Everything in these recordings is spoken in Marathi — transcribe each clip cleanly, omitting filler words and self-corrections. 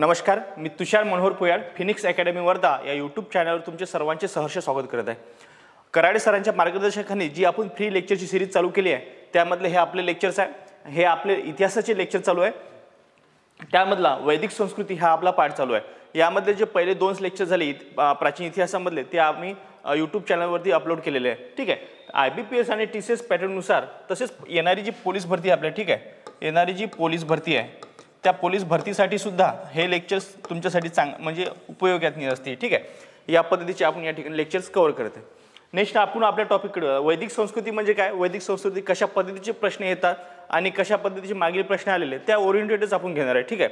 नमस्कार, मी तुषार मनोहर पुयाड फिनिक्स अकॅडमी वर्धा या यूट्यूब चॅनलवर तुमचे सर्वांचे सहर्ष स्वागत करत आहे। कराडे सरांच्या मार्गदर्शनाखाली जी आपण फ्री लेक्चरची सिरीज चालू केली आहे त्यामधले हे आपले लेक्चर्स आहे। हे आपले इतिहासाचे लेक्चर चालू आहे, त्यामधला वैदिक संस्कृती हा आपला पाठ चालू आहे। यामध्ये जे पहिले 2 लेक्चर झाले प्राचीन इतिहासामधले ते आम्ही यूट्यूब चॅनलवरती अपलोड केलेले आहे। ठीक आहे, IBPS आणि TCS पॅटर्ननुसार तसेच येणारी जी पोलीस भरती आपल्या ठीक आहे, येणारी जी पोलीस भरती आहे त्या पोलीस भरतीसाठी सुद्धा हे लेक्चर्स तुमच्यासाठी म्हणजे उपयोगात असतील। ठीक आहे, या पद्धतीचे आपण या ठिकाणी लेक्चर्स कव्हर करत आहे। नेक्स्ट आपण आपल्या टॉपिककडे वैदिक संस्कृती म्हणजे काय, वैदिक संस्कृती कशा पद्धतीचे प्रश्न येतात आणि कशा पद्धतीचे मागील प्रश्न आलेले त्या ओरिएंटेडच आपण घेणार आहे। ठीक आहे,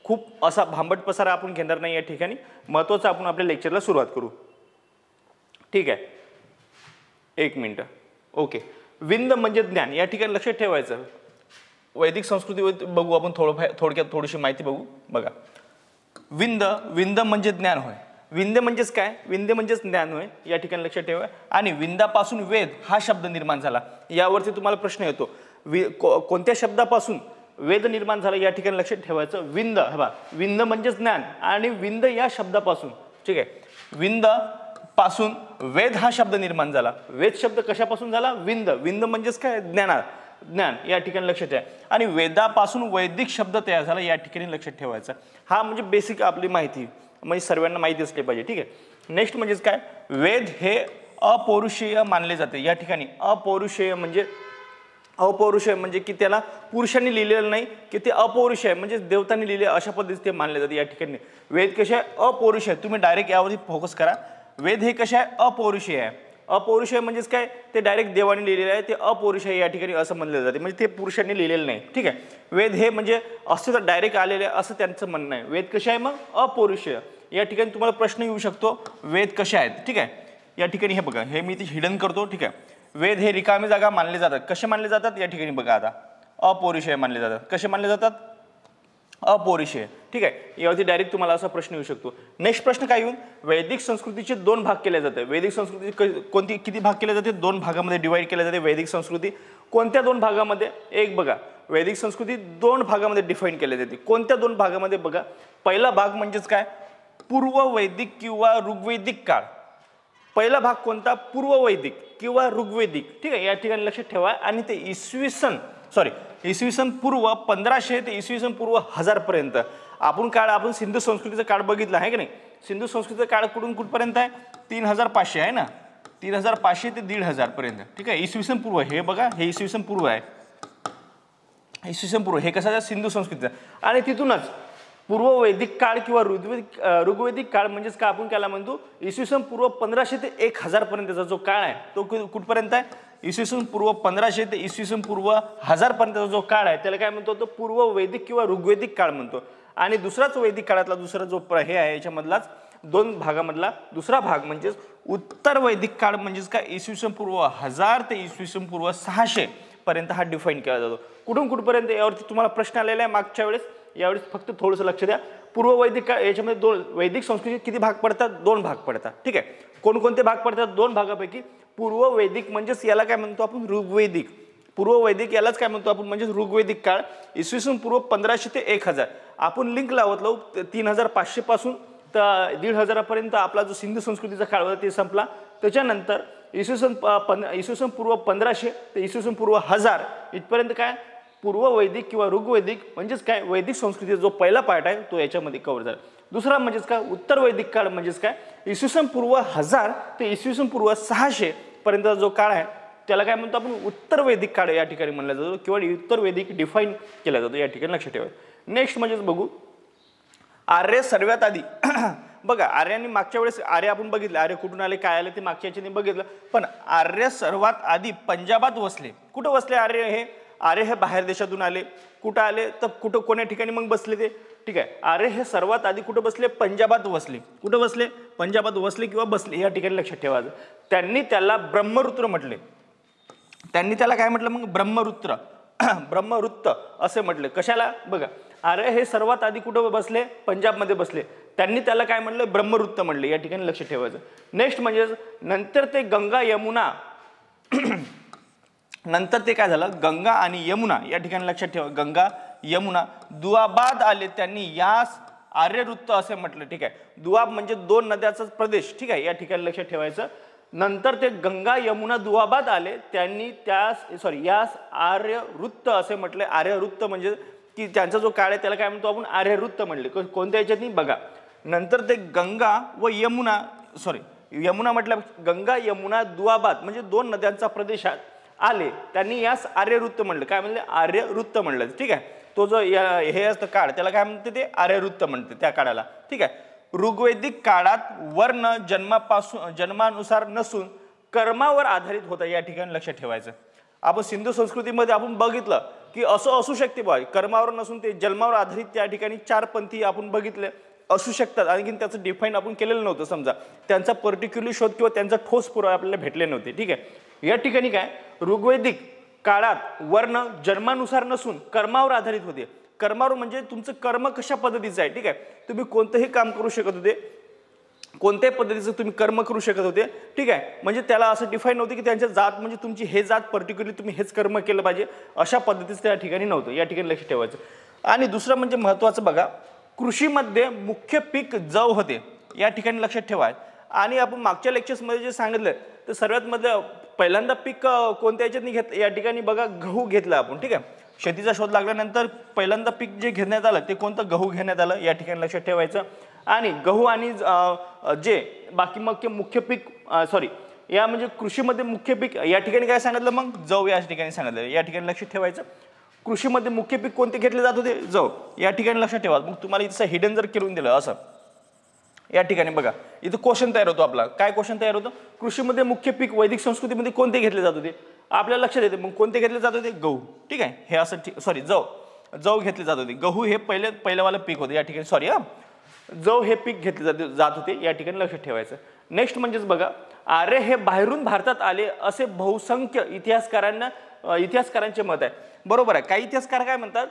खूप असा भांबट पसारा आपण घेणार नाही या ठिकाणी, महत्त्वाचं आपण आपल्या लेक्चरला सुरुवात करू। ठीक आहे, 1 मिनिट। ओके, विंद म्हणजे ज्ञान, या ठिकाणी लक्षात ठेवायचं। वैदिक संस्कृती बघू आपण थोडक्यात थोडीशी माहिती बघू। बघा, विंद म्हणजे ज्ञान होय। विंद म्हणजेच काय, विंद म्हणजेच ज्ञान होय, या ठिकाणी लक्षात ठेवा। आणि विंदापासून वेद हा शब्द निर्माण झाला, यावरती तुम्हाला प्रश्न येतो कोणत्या शब्दापासून वेद निर्माण झाला, या ठिकाणी लक्षात ठेवायचं। विंद, बघा, विंद म्हणजे ज्ञान आणि विंद या शब्दापासून, ठीक आहे, विंद पासून वेद हा शब्द निर्माण झाला। वेद शब्द कशापासून झाला, विंद। विंद म्हणजेच काय, ज्ञान, या ठिकाणी लक्षात ठेवा। आणि वेदापासून वैदिक शब्द तयार झाला, या ठिकाणी लक्षात ठेवायचा। हा म्हणजे बेसिक आपली माहिती, म्हणजे सर्वांना माहिती असली पाहिजे। ठीक आहे, नेक्स्ट म्हणजेच काय, वेद हे अपौरुषेय मानले जाते। या ठिकाणी अपौरुषेय म्हणजे की त्याला पुरुषांनी लिहिलेलं नाही, की ते अपौरुषेय म्हणजे देवतांनी लिहिले अशा पद्धतीने ते मानले जाते। या ठिकाणी वेद कसे आहे, अपौरुषेय। तुम्ही डायरेक्ट यावरती फोकस करा। वेद हे कसे आहे, अपौरुषेय आहे। अपौरुषेय म्हणजेच काय, ते डायरेक्ट देवाने लिहिलेलं आहे, ते अपौरुषेय या ठिकाणी असं म्हणलं जाते, म्हणजे ते पुरुषांनी लिहिलेलं नाही। ठीक आहे, वेद हे म्हणजे अस्तित्वात डायरेक्ट आलेले असं त्यांचं म्हणणं आहे। वेद कसे आहे, मग अपौरुषेय। या ठिकाणी तुम्हाला प्रश्न येऊ शकतो, वेद कसे आहेत। ठीक आहे, या ठिकाणी हे बघा, हे मी ते हिडन करतो। ठीक आहे, वेद हे रिकामी जागा मानले जातात। कसे मानले जातात, या ठिकाणी बघा, आता अपौरुषेय मानले जातात। कसे मानले जातात, अपौरुषेय। ठीक आहे, यावरती डायरेक्ट तुम्हाला असा प्रश्न येऊ शकतो। नेक्स्ट प्रश्न काय येऊन, वैदिक संस्कृतीचे 2 भाग केले जाते। वैदिक संस्कृती कोणती किती भाग केले जाते, 2 भागामध्ये डिवाइड केले जाते वैदिक संस्कृती। कोणत्या 2 भागामध्ये, एक बघा, वैदिक संस्कृती 2 भागामध्ये डिफाइन केली जाते। कोणत्या 2 भागामध्ये, बघा, पहिला भाग म्हणजेच काय, पूर्व वैदिक किंवा ऋग्वैदिक काळ। पहिला भाग कोणता, पूर्व वैदिक किंवा ऋग्वैदिक। ठीक आहे, या ठिकाणी लक्षात ठेवा। आणि ते इसवी सन पूर्व 1500 ते इसवी सन पूर्व 1000 पर्यंत आपण सिंधू संस्कृतीचा काळ बघितला आहे की नाही। सिंधू संस्कृतीचा काळ कुठून कुठपर्यंत आहे, 3500 आहे ना, 3500 ते 1500 पर्यंत। ठीक आहे, इसवी सन पूर्व, हे बघा, हे इसवी सन पूर्व आहे। इसवी सन पूर्व हे कसा, सिंधू संस्कृतीचा। आणि तिथूनच पूर्व वैदिक काळ किंवा ऋग्वैदिक काळ म्हणजेच काय आपण त्याला म्हणतो, इसवी सन पूर्व 1500 ते 1000 पर्यंतचा जो काळ आहे तो कुठपर्यंत आहे, इसवी सन पूर्व 1500 ते इसवी सन पूर्व 1000 पर्यंतचा जो काळ आहे त्याला काय म्हणतो, तो पूर्व वैदिक किंवा ऋग्वैदिक काळ म्हणतो। आणि दुसराच वैदिक काळातला दुसरा जो हे आहे, याच्यामधलाच 2 भागामधला दुसरा भाग म्हणजेच उत्तर वैदिक काळ, म्हणजेच काय, इसवी सन पूर्व 1000 ते इसवी सन पूर्व 600 पर्यंत हा डिफाईन केला जातो। कुठून कुठपर्यंत, यावरती तुम्हाला प्रश्न आलेला आहे मागच्या वेळेस, यावेळेस फक्त थोडंसं लक्ष द्या। पूर्व वैदिक काळ, याच्यामध्ये 2 वैदिक संस्कृती किती भाग पडतात, 2 भाग पडतात। ठीक आहे, कोणकोणते भाग पडतात, 2 भागापैकी पूर्व वैदिक म्हणजेच याला काय म्हणतो आपण, ऋग्वैदिक। पूर्व वैदिक यालाच काय म्हणतो आपण, म्हणजे ऋग्वैदिक काळ, इसवी सन पूर्व 1500 ते 1000। आपण लिंक लावत लावू 3500 पासून तर 1500 पर्यंत आपला जो सिंधू संस्कृतीचा काळ होता ते संपला। त्याच्यानंतर इसवी सन पूर्व 1500 ते इसवी सन पूर्व 1000 इथपर्यंत काय, पूर्व वैदिक किंवा ऋग्वैदिक म्हणजेच काय, वैदिक संस्कृतीचा जो पहिला पार्ट आहे तो याच्यामध्ये कव्हर झाला। दुसरा म्हणजेच काय, उत्तर वैदिक काळ, म्हणजेच काय, इसवी सन पूर्व 1000 ते इसवी सन पूर्व 600 पर्यंतचा जो काळ आहे त्याला काय म्हणतो आपण, उत्तर वैदिक काळ या ठिकाणी म्हणला जातो किंवा उत्तर वैदिक डिफाईन केला जातो। या ठिकाणी लक्षात ठेवा। नेक्स्ट म्हणजेच बघू, आर्य सर्वात आधी बघा, आर्यांनी मागच्या वेळेस आर्य आपण बघितलं, आर्य कुठून आले काय आले ते मागच्या याच्याने बघितलं, पण आर्य सर्वात आधी पंजाबात वसले। कुठं वसले आर्य हे बाहेर देशातून आले। कुठं आले तर कुठं कोण्या ठिकाणी मग बसले ते, ठीक आहे, आर्य हे सर्वात आधी कुठं बसले, पंजाबात वसले। कुठं बसले, पंजाबात वसले किंवा बसले, या ठिकाणी लक्षात ठेवायचं। त्यांनी त्याला ब्रह्मरुद्र म्हटले। त्यांनी त्याला काय म्हटलं, मग ब्रह्मवृत्त असे म्हटले। कशाला, बघा, आर्य हे सर्वात आधी कुठं बसले, पंजाबमध्ये बसले, त्यांनी त्याला काय म्हटलं, ब्रह्मवृत्त म्हटले। या ठिकाणी लक्षात ठेवायचं। नेक्स्ट म्हणजे नंतर ते गंगा यमुना नंतर ते काय झालं, गंगा आणि यमुना, या ठिकाणी लक्षात ठेवा, गंगा यमुना दुआबाद आले, त्यांनी यास आर्यवृत्त असे म्हटलं, ठीक आहे. दुआब म्हणजे दोन नद्याचा प्रदेश, ठीक आहे, या ठिकाणी लक्षात ठेवायचं. नंतर ते गंगा यमुना दुआबात आले, त्यांनी यास आर्यवृत्त असे म्हटले. आर्यवृत्त म्हणजे की त्यांचा जो काळ आहे त्याला काय म्हणतो आपण, आर्यवृत्त म्हणले. कोणत्या याच्यात नाही बघा. नंतर ते गंगा व यमुना यमुना म्हटलं, गंगा यमुना दुआबात म्हणजे दोन नद्यांचा प्रदेशात आले, त्यांनी यास आर्यवृत्त म्हणलं. काय म्हणले, आर्यवृत्त म्हणलं, ठीक आहे. तो जो हे असतं काळ त्याला काय म्हणते, ते आर्यवृत्त म्हणते त्या काळाला, ठीक आहे. ऋग्वैदिक काळात वर्ण जन्मानुसार नसून कर्मावर आधारित होता, या ठिकाणी लक्षात ठेवायचं. आपण सिंधू संस्कृतीमध्ये आपण बघितलं की असं असू शकते बा, कर्मावर नसून ते जन्मावर आधारित त्या ठिकाणी चार पंथी आपण बघितले असू शकतात. आणखी त्याचं डिफाईन आपण केलेलं नव्हतं. समजा त्यांचा पर्टिक्युलर शोध किंवा त्यांचा ठोस पुरावा आपल्याला भेटले नव्हते, ठीक आहे. या ठिकाणी काय, ऋग्वैदिक काळात वर्ण जन्मानुसार नसून कर्मावर आधारित होते. कर्मावर म्हणजे तुमचं कर्म कशा पद्धतीचं आहे, ठीक आहे. तुम्ही कोणतंही काम करू शकत होते, कोणत्याही पद्धतीचं तुम्ही कर्म करू शकत होते, ठीक आहे. म्हणजे त्याला असं डिफाईन नव्हतं की त्यांच्या जात म्हणजे तुमची हे जात पर्टिक्युलरली तुम्ही हेच कर्म केलं पाहिजे, अशा पद्धतीचं त्या ठिकाणी नव्हतं. या ठिकाणी लक्ष ठेवायचं. आणि दुसरं म्हणजे महत्त्वाचं बघा, कृषीमध्ये मुख्य पीक जव होते, या ठिकाणी लक्षात ठेवा. आणि आपण मागच्या लेक्चर्समध्ये जे सांगितलं तर सर्वात मध्ये पहिल्यांदा पीक कोणत्या याच्यात घेतलं, या ठिकाणी बघा गहू घेतला आपण, ठीक आहे. शेतीचा शोध लागल्यानंतर पहिल्यांदा पीक जे घेण्यात आलं ते कोणतं, गहू घेण्यात आलं, या ठिकाणी लक्षात ठेवायचं. आणि गहू आणि जे बाकी मग मुख्य पीक या म्हणजे कृषीमध्ये मुख्य पीक या ठिकाणी काय सांगितलं, मग जव या ठिकाणी सांगितलं, या ठिकाणी लक्षात ठेवायचं. कृषीमध्ये मुख्य पीक कोणते घेतले जात होते, जव, या ठिकाणी लक्षात ठेवा. मग तुम्हाला इथं हिडन जर करून दिलं असं, या ठिकाणी बघा इथं क्वेश्चन तयार होतो आपला. काय क्वेश्चन तयार होतो, कृषीमध्ये मुख्य पीक वैदिक संस्कृतीमध्ये कोणते घेतले जात होते, आपल्याला लक्षात येते. मग कोणते घेतले जात होते, गहू, ठीक आहे. हे असं जव घेतले जात होते. गहू हे पहिल्यावालं पीक होते, या ठिकाणी जव हे पीक घेतले जात होते, या ठिकाणी लक्षात ठेवायचं. नेक्स्ट म्हणजेच बघा, आर्य हे बाहेरून भारतात आले असे बहुसंख्य इतिहासकारांचे मत आहे. बरोबर आहे. काही इतिहासकार काय म्हणतात,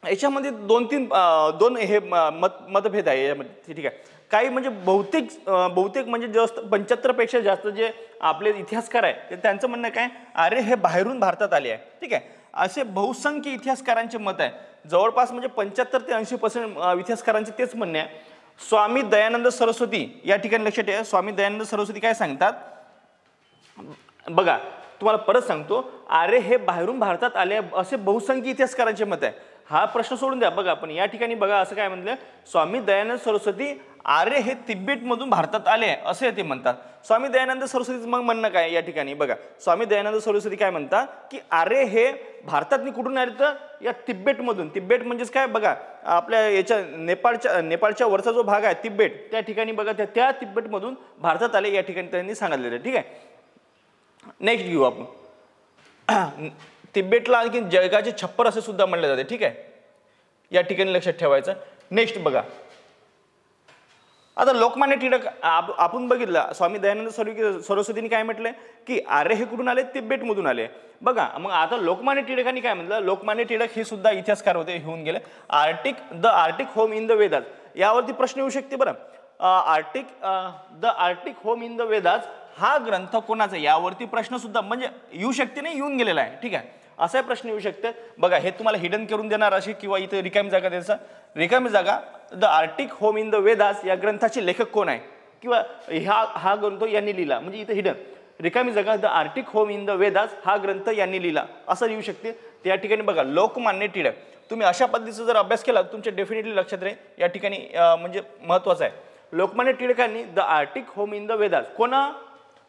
याच्यामध्ये दोन हे मतभेद आहे यामध्ये, ठीक आहे. काही म्हणजे बहुतेक म्हणजे जास्त 75 पेक्षा जास्त जे आपले इतिहासकार आहे त्यांचं म्हणणं काय, आर्य हे बाहेरून भारतात आले आहे, ठीक आहे. असे बहुसंख्य इतिहासकारांचे मत आहे. जवळपास म्हणजे 75 ते 80% इतिहासकारांचे तेच म्हणणे आहे. स्वामी दयानंद सरस्वती या ठिकाणी लक्षात ठेवा. स्वामी दयानंद सरस्वती काय सांगतात बघा, तुम्हाला परत सांगतो, आर्य हे बाहेरून भारतात आले असे बहुसंख्य इतिहासकारांचे मत आहे. हा प्रश्न सोडून द्या. बघा आपण या ठिकाणी बघा असं काय म्हणलं, स्वामी दयानंद सरस्वती आर्य हे तिबेटमधून भारतात आले असे ते म्हणतात. स्वामी दयानंद सरस्वतीचं मग म्हणणं काय, या ठिकाणी बघा स्वामी दयानंद सरस्वती काय म्हणतात की आर्य हे भारतात कुठून आले, तर या तिबेटमधून. तिबेट म्हणजेच काय बघा, आपल्या याच्या नेपाळच्या वरचा जो भाग आहे तिबेट, त्या ठिकाणी बघा त्या तिबेटमधून भारतात आले, या ठिकाणी त्यांनी सांगितलेलं, ठीक आहे. नेक्स्ट घेऊ आपण. तिबेटला आणखी जगाचे छप्पर असे सुद्धा म्हणले जाते, ठीक आहे. या ठिकाणी लक्षात ठेवायचं. नेक्स्ट बघा, आता लोकमान्य टिळक आपण बघितलं, स्वामी दयानंद सरस्वतींनी काय म्हटलंय की आर्य हे कुठून आले, तिबेटमधून आले. बघा मग आता लोकमान्य टिळकांनी काय म्हटलं, लोकमान्य टिळक हे सुद्धा इतिहासकार होते, होऊन गेले. The Arctic home in the Vedas, यावरती प्रश्न येऊ शकते बरं. The Arctic home in the Vedas हा ग्रंथ कोणाचा, यावरती प्रश्न सुद्धा म्हणजे येऊ शकते, नाही येऊन गेलेला आहे, ठीक आहे. असा प्रश्न येऊ शकते. बघा हे तुम्हाला हिडन करून देणार अशी, किंवा इथे रिकामी जागा द्यायचा. रिकामी जागा, the Arctic home in the Vedas या ग्रंथाचे लेखक कोण आहे, किंवा हा ग्रंथ यांनी लिहिला, म्हणजे इथे हिडन. रिकामी जागा, the Arctic home in the Vedas हा ग्रंथ यांनी लिहिला असं येऊ शकते. त्या ठिकाणी बघा लोकमान्य टिळक, तुम्ही अशा पद्धतीचा जर अभ्यास केला तुमच्या डेफिनेटली लक्षात राहील. या ठिकाणी म्हणजे महत्वाचं आहे, लोकमान्य टिळकांनी the Arctic home in the Vedas, कोणा,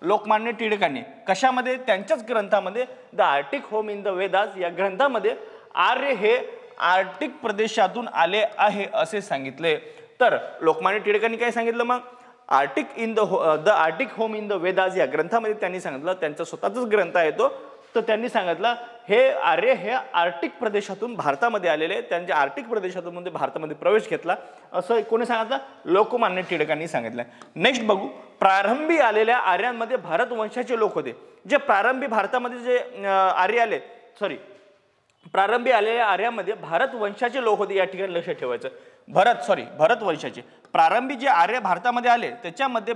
लोकमान्य टिळकांनी कशामध्ये, त्यांच्याच ग्रंथामध्ये the Arctic home in the Vedas या ग्रंथामध्ये आर्य हे आर्टिक प्रदेशातून आले आहे असे सांगितले. तर लोकमान्य टिळकांनी काय सांगितलं, मग the Arctic home in the Vedas या ग्रंथामध्ये त्यांनी सांगितलं, त्यांचा स्वतःचाच ग्रंथ आहे तो, तर त्यांनी सांगितलं हे आर्य हे आर्टिक प्रदेशातून भारतामध्ये आलेले, त्यांच्या आर्टिक प्रदेशातून म्हणजे भारतामध्ये प्रवेश घेतला असं कोणी सांगितलं, लोकमान्य टिळकांनी सांगितलं. नेक्स्ट बघू, प्रारंभी आलेल्या आर्यांमध्ये भारत वंशाचे लोक होते. जे प्रारंभी भारतामध्ये जे आर्य आले, प्रारंभी आलेल्या आर्यामध्ये भारत वंशाचे लोक होते, या ठिकाणी लक्षात ठेवायचं. भरत वंशाचे प्रारंभी जे आर्य भारतामध्ये आले त्याच्यामध्ये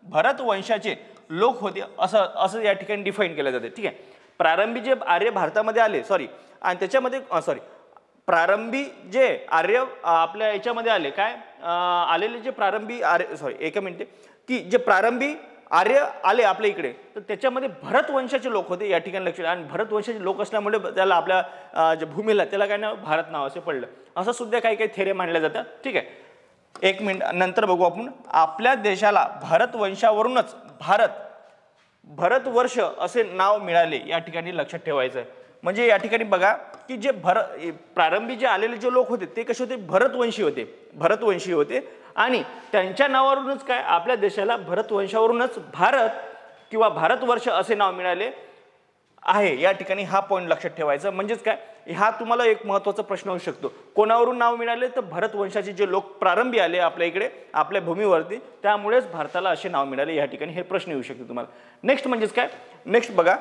भरत वंशाचे लोक होते असं या ठिकाणी डिफाईन केलं जाते, ठीक आहे. प्रारंभी जे आर्य भारतामध्ये आले आणि त्याच्यामध्ये प्रारंभी जे आर्य आपल्या याच्यामध्ये आले काय आलेले जे प्रारंभी आर्य सॉरी एका मिनिटे की जे प्रारंभी आर्य आले आपल्या इकडे तर त्याच्यामध्ये भरतवंशाचे लोक होते या ठिकाणी लक्षात आणि भरतवंशाचे लोक असल्यामुळे त्याला आपल्या जे भूमीला त्याला काय नाव भारत नाव असे पडलं असं सुद्धा काही काही थेरे मांडल्या जातात ठीक आहे एक मिनिट नंतर बघू आपण आपल्या देशाला भरतवंशावरूनच भरतवर्ष असे नाव मिळाले या ठिकाणी लक्षात ठेवायचं आहे म्हणजे या ठिकाणी बघा की जे प्रारंभी जे आलेले जे लोक होते ते कसे होते भरतवंशी होते आणि त्यांच्या नावावरूनच काय आपल्या देशाला भरतवंशावरूनच भारत किंवा भारतवर्ष असे नाव मिळाले आहे या ठिकाणी हा पॉईंट लक्षात ठेवायचा म्हणजेच काय हा तुम्हाला एक महत्त्वाचा प्रश्न होऊ शकतो कोणावरून नाव मिळाले तर भरतवंशाचे जे लोक प्रारंभी आले आपल्या इकडे आपल्या भूमीवरती त्यामुळेच भारताला असे नाव मिळाले या ठिकाणी हे प्रश्न येऊ शकतो तुम्हाला नेक्स्ट म्हणजेच काय नेक्स्ट बघा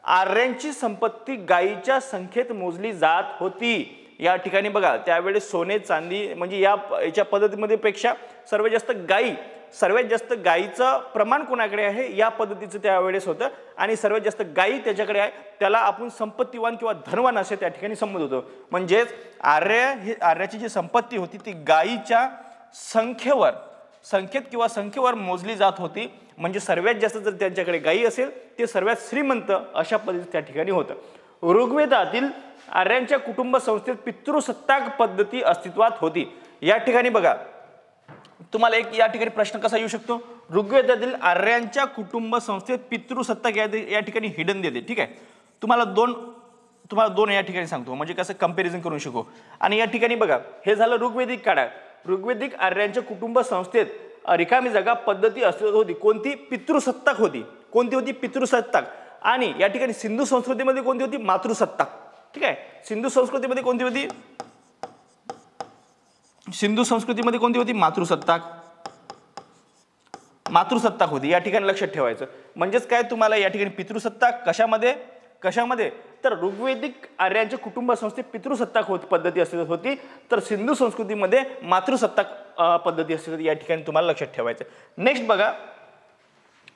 आर्यांची संपत्ती गायीच्या संख्येत मोजली जात होती या ठिकाणी बघा त्यावेळेस सोने चांदी म्हणजे याच्या पद्धतीमध्ये पेक्षा सर्वात जास्त गायीचं प्रमाण कोणाकडे आहे या पद्धतीचं त्यावेळेस होतं आणि सर्वात जास्त गायी त्याच्याकडे आहे त्याला आपण संपत्तीवान किंवा धनवान असे त्या ठिकाणी संबोधत होतो म्हणजेच आर्याची जी संपत्ती होती ती गायीच्या संख्येवर मोजली जात होती म्हणजे सर्वात जास्त जर त्यांच्याकडे गायी असेल ते सर्वात श्रीमंत अशा पद्धतीत त्या ठिकाणी होतं ऋग्वेदातील आर्यांच्या कुटुंब संस्थेत पितृसत्ताक पद्धती अस्तित्वात होती या ठिकाणी बघा तुम्हाला एक या ठिकाणी प्रश्न कसा येऊ शकतो ऋग्वेदातील आर्यांच्या कुटुंब संस्थेत पितृसत्ताक या ठिकाणी हिडन देते ठीक आहे तुम्हाला दोन या ठिकाणी सांगतो म्हणजे कसं कंपॅरिझन करू शकू आणि या ठिकाणी बघा हे झालं ऋग्वेदिक काळात ऋग्वेदिक आर्यांच्या कुटुंब संस्थेत रिकामी जागा पद्धती अस्तित्वात होती कोणती पितृसत्ताक होती कोणती होती पितृसत्ताक आणि या ठिकाणी सिंधू संस्कृतीमध्ये कोणती होती मातृसत्ताक ठीक आहे सिंधू संस्कृतीमध्ये कोणती होती मातृसत्ताक होती या ठिकाणी लक्षात ठेवायचं म्हणजेच काय तुम्हाला या ठिकाणी पितृसत्ताक कशामध्ये तर ऋग्वेदिक आर्यांच्या कुटुंब संस्थेत पितृसत्ताक पद्धती अस्तित्वात होती तर सिंधू संस्कृतीमध्ये मातृसत्ताक पद्धती अस्तित्वात या ठिकाणी तुम्हाला लक्षात ठेवायचं नेक्स्ट बघा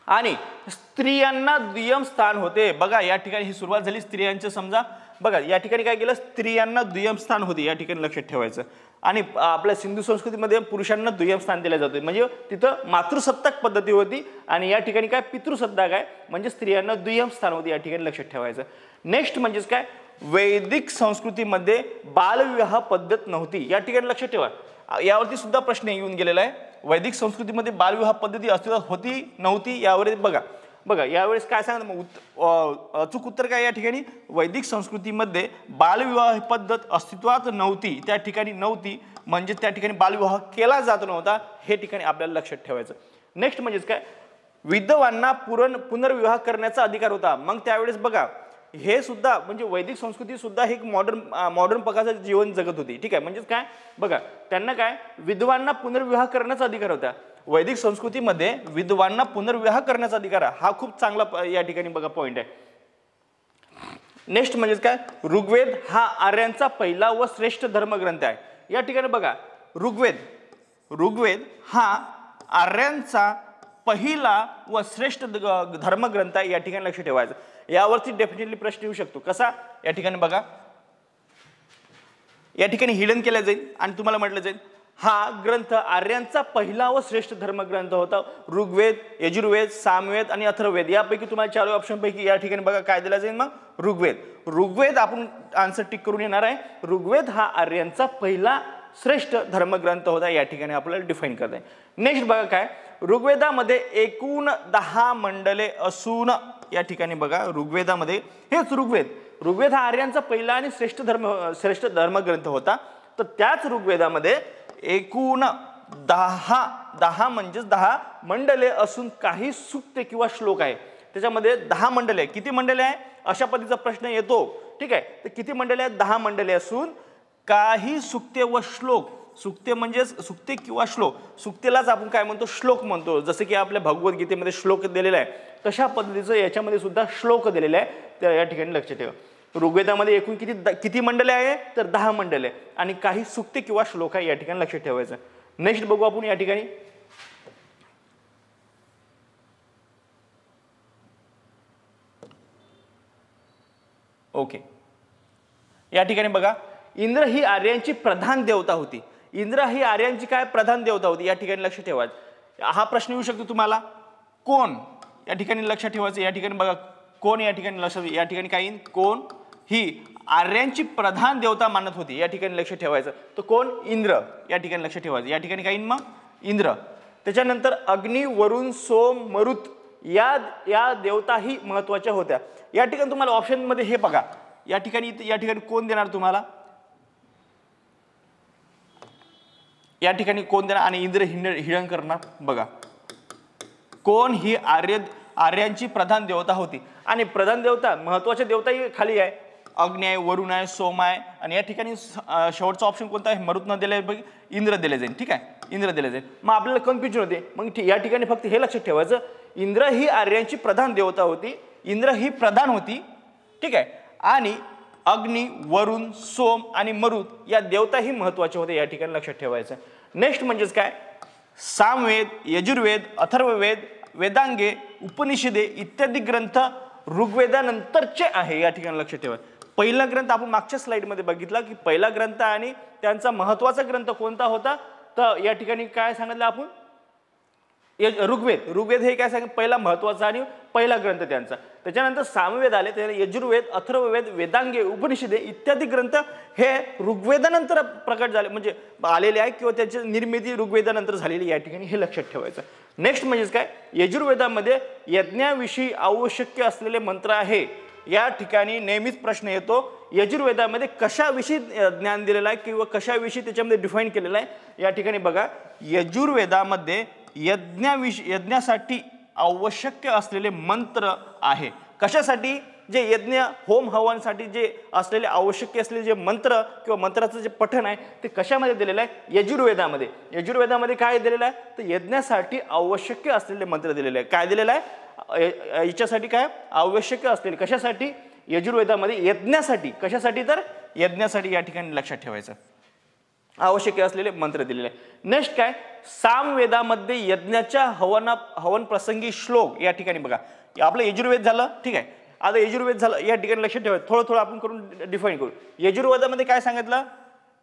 आणि स्त्रियांना दुय्यम स्थान होते बघा या ठिकाणी ही सुरुवात झाली स्त्रियांचं समजा बघा या ठिकाणी काय केलं स्त्रियांना दुय्यम स्थान होते या ठिकाणी लक्षात ठेवायचं आणि आपल्या सिंधू संस्कृतीमध्ये पुरुषांना दुय्यम स्थान दिले जाते म्हणजे तिथं मातृसत्ताक पद्धती होती आणि या ठिकाणी काय पितृसत्ताक आहे म्हणजे स्त्रियांना दुय्यम स्थान होते या ठिकाणी लक्षात ठेवायचं नेक्स्ट म्हणजेच काय वैदिक संस्कृतीमध्ये बालविवाह पद्धत नव्हती या ठिकाणी लक्षात ठेवा यावरती सुद्धा प्रश्न येऊन गेलेला आहे वैदिक संस्कृतीमध्ये बालविवाह पद्धती अस्तित्वात होती नव्हती यावर बघा यावेळेस काय सांगा मग अचूक उत्तर काय या ठिकाणी वैदिक संस्कृतीमध्ये बालविवाह पद्धत अस्तित्वात नव्हती त्या ठिकाणी नव्हती म्हणजे त्या ठिकाणी बालविवाह केला जात नव्हता हे ठिकाणी आपल्याला लक्षात ठेवायचं नेक्स्ट म्हणजेच काय विधवांना पुनर्विवाह करण्याचा अधिकार होता मग त्यावेळेस बघा हे सुद्धा म्हणजे वैदिक संस्कृती सुद्धा एक मॉडर्न प्रकारचं जीवन जगत होती ठीक आहे म्हणजेच काय बघा त्यांना काय विधवांना पुनर्विवाह करण्याचा अधिकार होता वैदिक संस्कृतीमध्ये विधवांना पुनर्विवाह करण्याचा अधिकार हा खूप चांगला या ठिकाणी बघा पॉइंट आहे नेक्स्ट म्हणजेच काय ऋग्वेद हा आर्यांचा पहिला व श्रेष्ठ धर्मग्रंथ आहे या ठिकाणी बघा ऋग्वेद हा आर्यांचा पहिला व श्रेष्ठ धर्मग्रंथ आहे या ठिकाणी लक्ष ठेवायचं यावरती डेफिनेटली प्रश्न येऊ शकतो कसा या ठिकाणी बघा या ठिकाणी हिडन केला जाईल आणि तुम्हाला म्हटलं जाईल हा ग्रंथ आर्यांचा पहिला व श्रेष्ठ धर्मग्रंथ होता ऋग्वेद यजुर्वेद सामवेद आणि अथर्ववेद यापैकी तुम्हाला 4 ऑप्शन पैकी या ठिकाणी बघा काय दिला जाईल मग ऋग्वेद आपण आन्सर टिक करून येणार आहे ऋग्वेद हा आर्यांचा पहिला श्रेष्ठ धर्मग्रंथ होता या ठिकाणी आपल्याला डिफाइन करता आहे नेक्स्ट बघा काय ऋग्वेदामध्ये एकूण 10 मंडले असून या ठिकाणी बघा ऋग्वेदामध्ये हेच ऋग्वेद हा आर्यांचा पहिला आणि श्रेष्ठ धर्मग्रंथ होता तर त्याच ऋग्वेदामध्ये एकूण 10 म्हणजेच 10 मंडले असून काही सूक्ते किंवा श्लोक आहे त्याच्यामध्ये 10 मंडले किती मंडले आहे अशा पद्धतीचा प्रश्न येतो ठीक आहे तर किती मंडले आहेत 10 मंडले असून काही सूक्ते व श्लोक सूक्ते म्हणजे सूक्ते किंवा श्लोक सूक्तेलाच आपण काय म्हणतो श्लोक म्हणतो जसे की आपल्या भगवद्गीतेमध्ये श्लोक दिलेला आहे तशा पद्धतीचं याच्यामध्ये सुद्धा श्लोक दिलेला आहे त्या या ठिकाणी लक्ष ठेवा ऋग्वेदामध्ये एकूण किती मंडले आहे तर 10 मंडले आणि काही सूक्ते किंवा श्लोक आहे या ठिकाणी लक्ष ठेवायचं नेक्स्ट बघू आपण या ठिकाणी ओके या ठिकाणी बघा इंद्र ही आर्यांची प्रधान देवता होती. इंद्र ही आर्यांची काय प्रधान देवता होती या ठिकाणी लक्ष ठेवायचं. हा प्रश्न येऊ शकतो तुम्हाला. कोण या ठिकाणी लक्ष ठेवायचं. या ठिकाणी बघा कोण या ठिकाणी लक्ष, या ठिकाणी काय कोण ही आर्यांची प्रधान देवता मानत होती या ठिकाणी लक्ष ठेवायचं. तो कोण इंद्र या ठिकाणी लक्ष ठेवायचं. या ठिकाणी काय मग इंद्र. त्याच्यानंतर अग्नी वरुण सोम मरुत या देवताही महत्वाच्या होत्या. या ठिकाणी तुम्हाला ऑप्शन मध्ये हे बघा या ठिकाणी कोण देणार तुम्हाला, या ठिकाणी कोण देणार आणि इंद्र हिरण करणार. बघा कोण ही आर्यांची प्रधान देवता होती आणि प्रधान देवता महत्वाच्या देवताही खाली आहे. अग्नी आहे, वरुण आहे, सोम आहे आणि या ठिकाणी शेवटचा ऑप्शन कोणता आहे मरुत न दिले इंद्र दिले जाईल. ठीक आहे, इंद्र दिले जाईल. मग आपल्याला कन्फ्युजन होते. मग या ठिकाणी फक्त हे लक्षात ठेवायचं इंद्र ही आर्यांची प्रधान देवता होती. इंद्र ही प्रधान होती. ठीक आहे, आणि अग्नी वरुण सोम आणि मरुत या देवताही महत्वाच्या होत्या या ठिकाणी लक्षात ठेवायचं. नेक्स्ट म्हणजेच काय सामवेद यजुर्वेद अथर्ववेद वेदांगे उपनिषदे इत्यादी ग्रंथ ऋग्वेदानंतरचे आहे या ठिकाणी लक्षात ठेवा. पहिला ग्रंथ आपण मागच्या स्लाइडमध्ये बघितला की पहिला ग्रंथ आणि त्यांचा महत्वाचा ग्रंथ कोणता होता. तर या ठिकाणी काय सांगितलं आपण ऋग्वेद हे काय सांगितलं पहिला महत्वाचा आणि पहिला ग्रंथ त्यांचा. त्याच्यानंतर सामवेद आले, त्यानंतर यजुर्वेद अथर्ववेद वेदांगे उपनिषदे इत्यादी ग्रंथ हे ऋग्वेदानंतर प्रकट झाले म्हणजे आलेले आहे किंवा त्याची निर्मिती ऋग्वेदानंतर झालेली या ठिकाणी हे लक्षात ठेवायचं. नेक्स्ट म्हणजेच काय यजुर्वेदामध्ये यज्ञाविषयी आवश्यक असलेले मंत्र आहे. या ठिकाणी नेहमीच प्रश्न येतो यजुर्वेदामध्ये कशाविषयी ज्ञान दिलेलं आहे किंवा कशाविषयी त्याच्यामध्ये डिफाईन केलेलं आहे. या ठिकाणी बघा यजुर्वेदामध्ये यज्ञासाठी आवश्यक असलेले मंत्र आहे. कशासाठी जे यज्ञ होम हवनसाठी जे असलेले आवश्यक असलेले जे मंत्र किंवा मंत्राचं जे पठण आहे ते कशामध्ये दिलेलं आहे यजुर्वेदामध्ये. यजुर्वेदामध्ये काय दिलेलं आहे तर यज्ञासाठी आवश्यक असलेले मंत्र दिलेले आहे. काय दिलेलं आहे याच्यासाठी काय आवश्यक असलेले कशासाठी यजुर्वेदामध्ये यज्ञासाठी. कशासाठी तर यज्ञासाठी या ठिकाणी लक्षात ठेवायचं आवश्यक असलेले मंत्र दिलेले आहे. नेक्स्ट काय सामवेदामध्ये यज्ञाच्या हवन प्रसंगी श्लोक. या ठिकाणी बघा आपलं यजुर्वेद झालं. ठीक आहे, आता यजुर्वेद झालं या ठिकाणी लक्षात ठेवायचं. थोडं आपण करून डिफाईन करू. यजुर्वेदामध्ये काय सांगितलं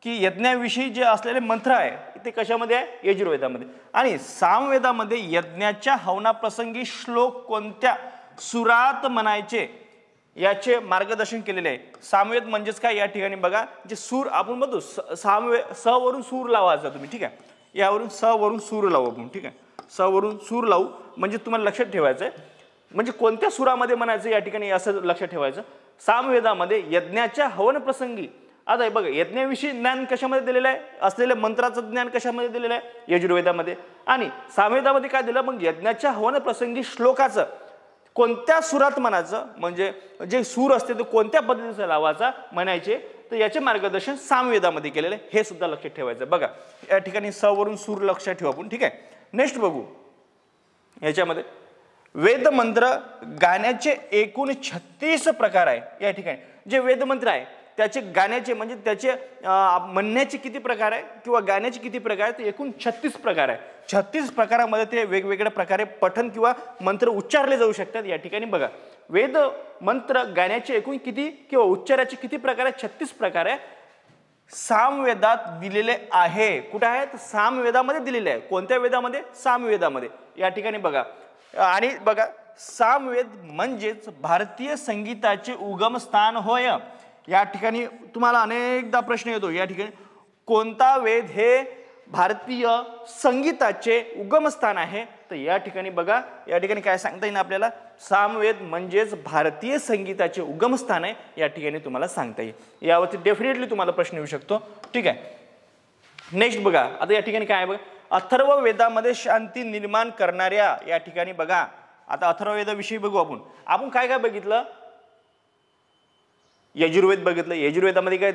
की यज्ञाविषयी जे असलेले मंत्र आहे ते कशामध्ये आहे यजुर्वेदामध्ये. आणि सामवेदामध्ये यज्ञाच्या हवनाप्रसंगी श्लोक कोणत्या सुरात म्हणायचे याचे मार्गदर्शन केलेले आहे. सामवेद म्हणजेच काय या ठिकाणी बघा जे सूर आपण बघतो स वरून सूर लावायचा तुम्ही. ठीक आहे, यावरून स वरून सूर लावू आपण. ठीक आहे, स वरून सूर लावू म्हणजे तुम्हाला लक्षात ठेवायचं आहे म्हणजे कोणत्या सुरामध्ये म्हणायचं या ठिकाणी असं लक्षात ठेवायचं. सामवेदामध्ये यज्ञाच्या हवन प्रसंगी आता हे बघा यज्ञाविषयी ज्ञान कशामध्ये दिलेलं आहे असलेले मंत्राचं ज्ञान कशामध्ये दिलेलं आहे यजुर्वेदामध्ये. आणि सामवेदामध्ये काय दिलं मग यज्ञाच्या हवन प्रसंगी श्लोकाचं कोणत्या सुरात म्हणायचं म्हणजे जे सूर असते तो कोणत्या पद्धतीचा लावायचा म्हणायचे तर याचे मार्गदर्शन सामवेदामध्ये केलेलं आहे हे सुद्धा लक्षात ठेवायचं. बघा या ठिकाणी स वरून सूर लक्षात ठेवू आपण. ठीक आहे, नेक्स्ट बघू याच्यामध्ये वेद मंत्र गाण्याचे एकूण 36 प्रकार आहे. या ठिकाणी जे वेद मंत्र आहे त्याचे गाण्याचे म्हणजे त्याचे म्हणण्याचे किती प्रकार आहे किंवा गाण्याचे किती प्रकार आहे ते एकूण 36 प्रकार आहे. 36 प्रकारामध्ये ते वेगवेगळ्या प्रकारे पठण किंवा मंत्र उच्चारले जाऊ शकतात. या ठिकाणी बघा वेद मंत्र गाण्याचे एकूण किती किंवा उच्चाराचे किती प्रकार आहे 36 प्रकार आहे सामवेदात दिलेले आहे. कुठे आहे तर सामवेदामध्ये दिलेले आहे. कोणत्या वेदामध्ये सामवेदामध्ये. या ठिकाणी बघा आणि बघा सामवेद म्हणजेच भारतीय संगीताचे उगमस्थान होय. या ठिकाणी तुम्हाला अनेकदा प्रश्न येतो या ठिकाणी कोणता वेद हे भारतीय संगीताचे उगमस्थान आहे तर या ठिकाणी बघा या ठिकाणी काय सांगता येईल आपल्याला सामवेद म्हणजेच भारतीय संगीताचे उगमस्थान आहे या ठिकाणी तुम्हाला सांगता येईल. यावरती डेफिनेटली तुम्हाला प्रश्न येऊ शकतो. ठीक आहे, नेक्स्ट बघा आता या ठिकाणी काय आहे बघा अथर्व वेदामध्ये शांती निर्माण करणाऱ्या. या ठिकाणी बघा आता अथर्ववेदाविषयी बघू आपण. आपण काय काय बघितलं यजुर्वेद बघितलं. यजुर्वेदामध्ये काय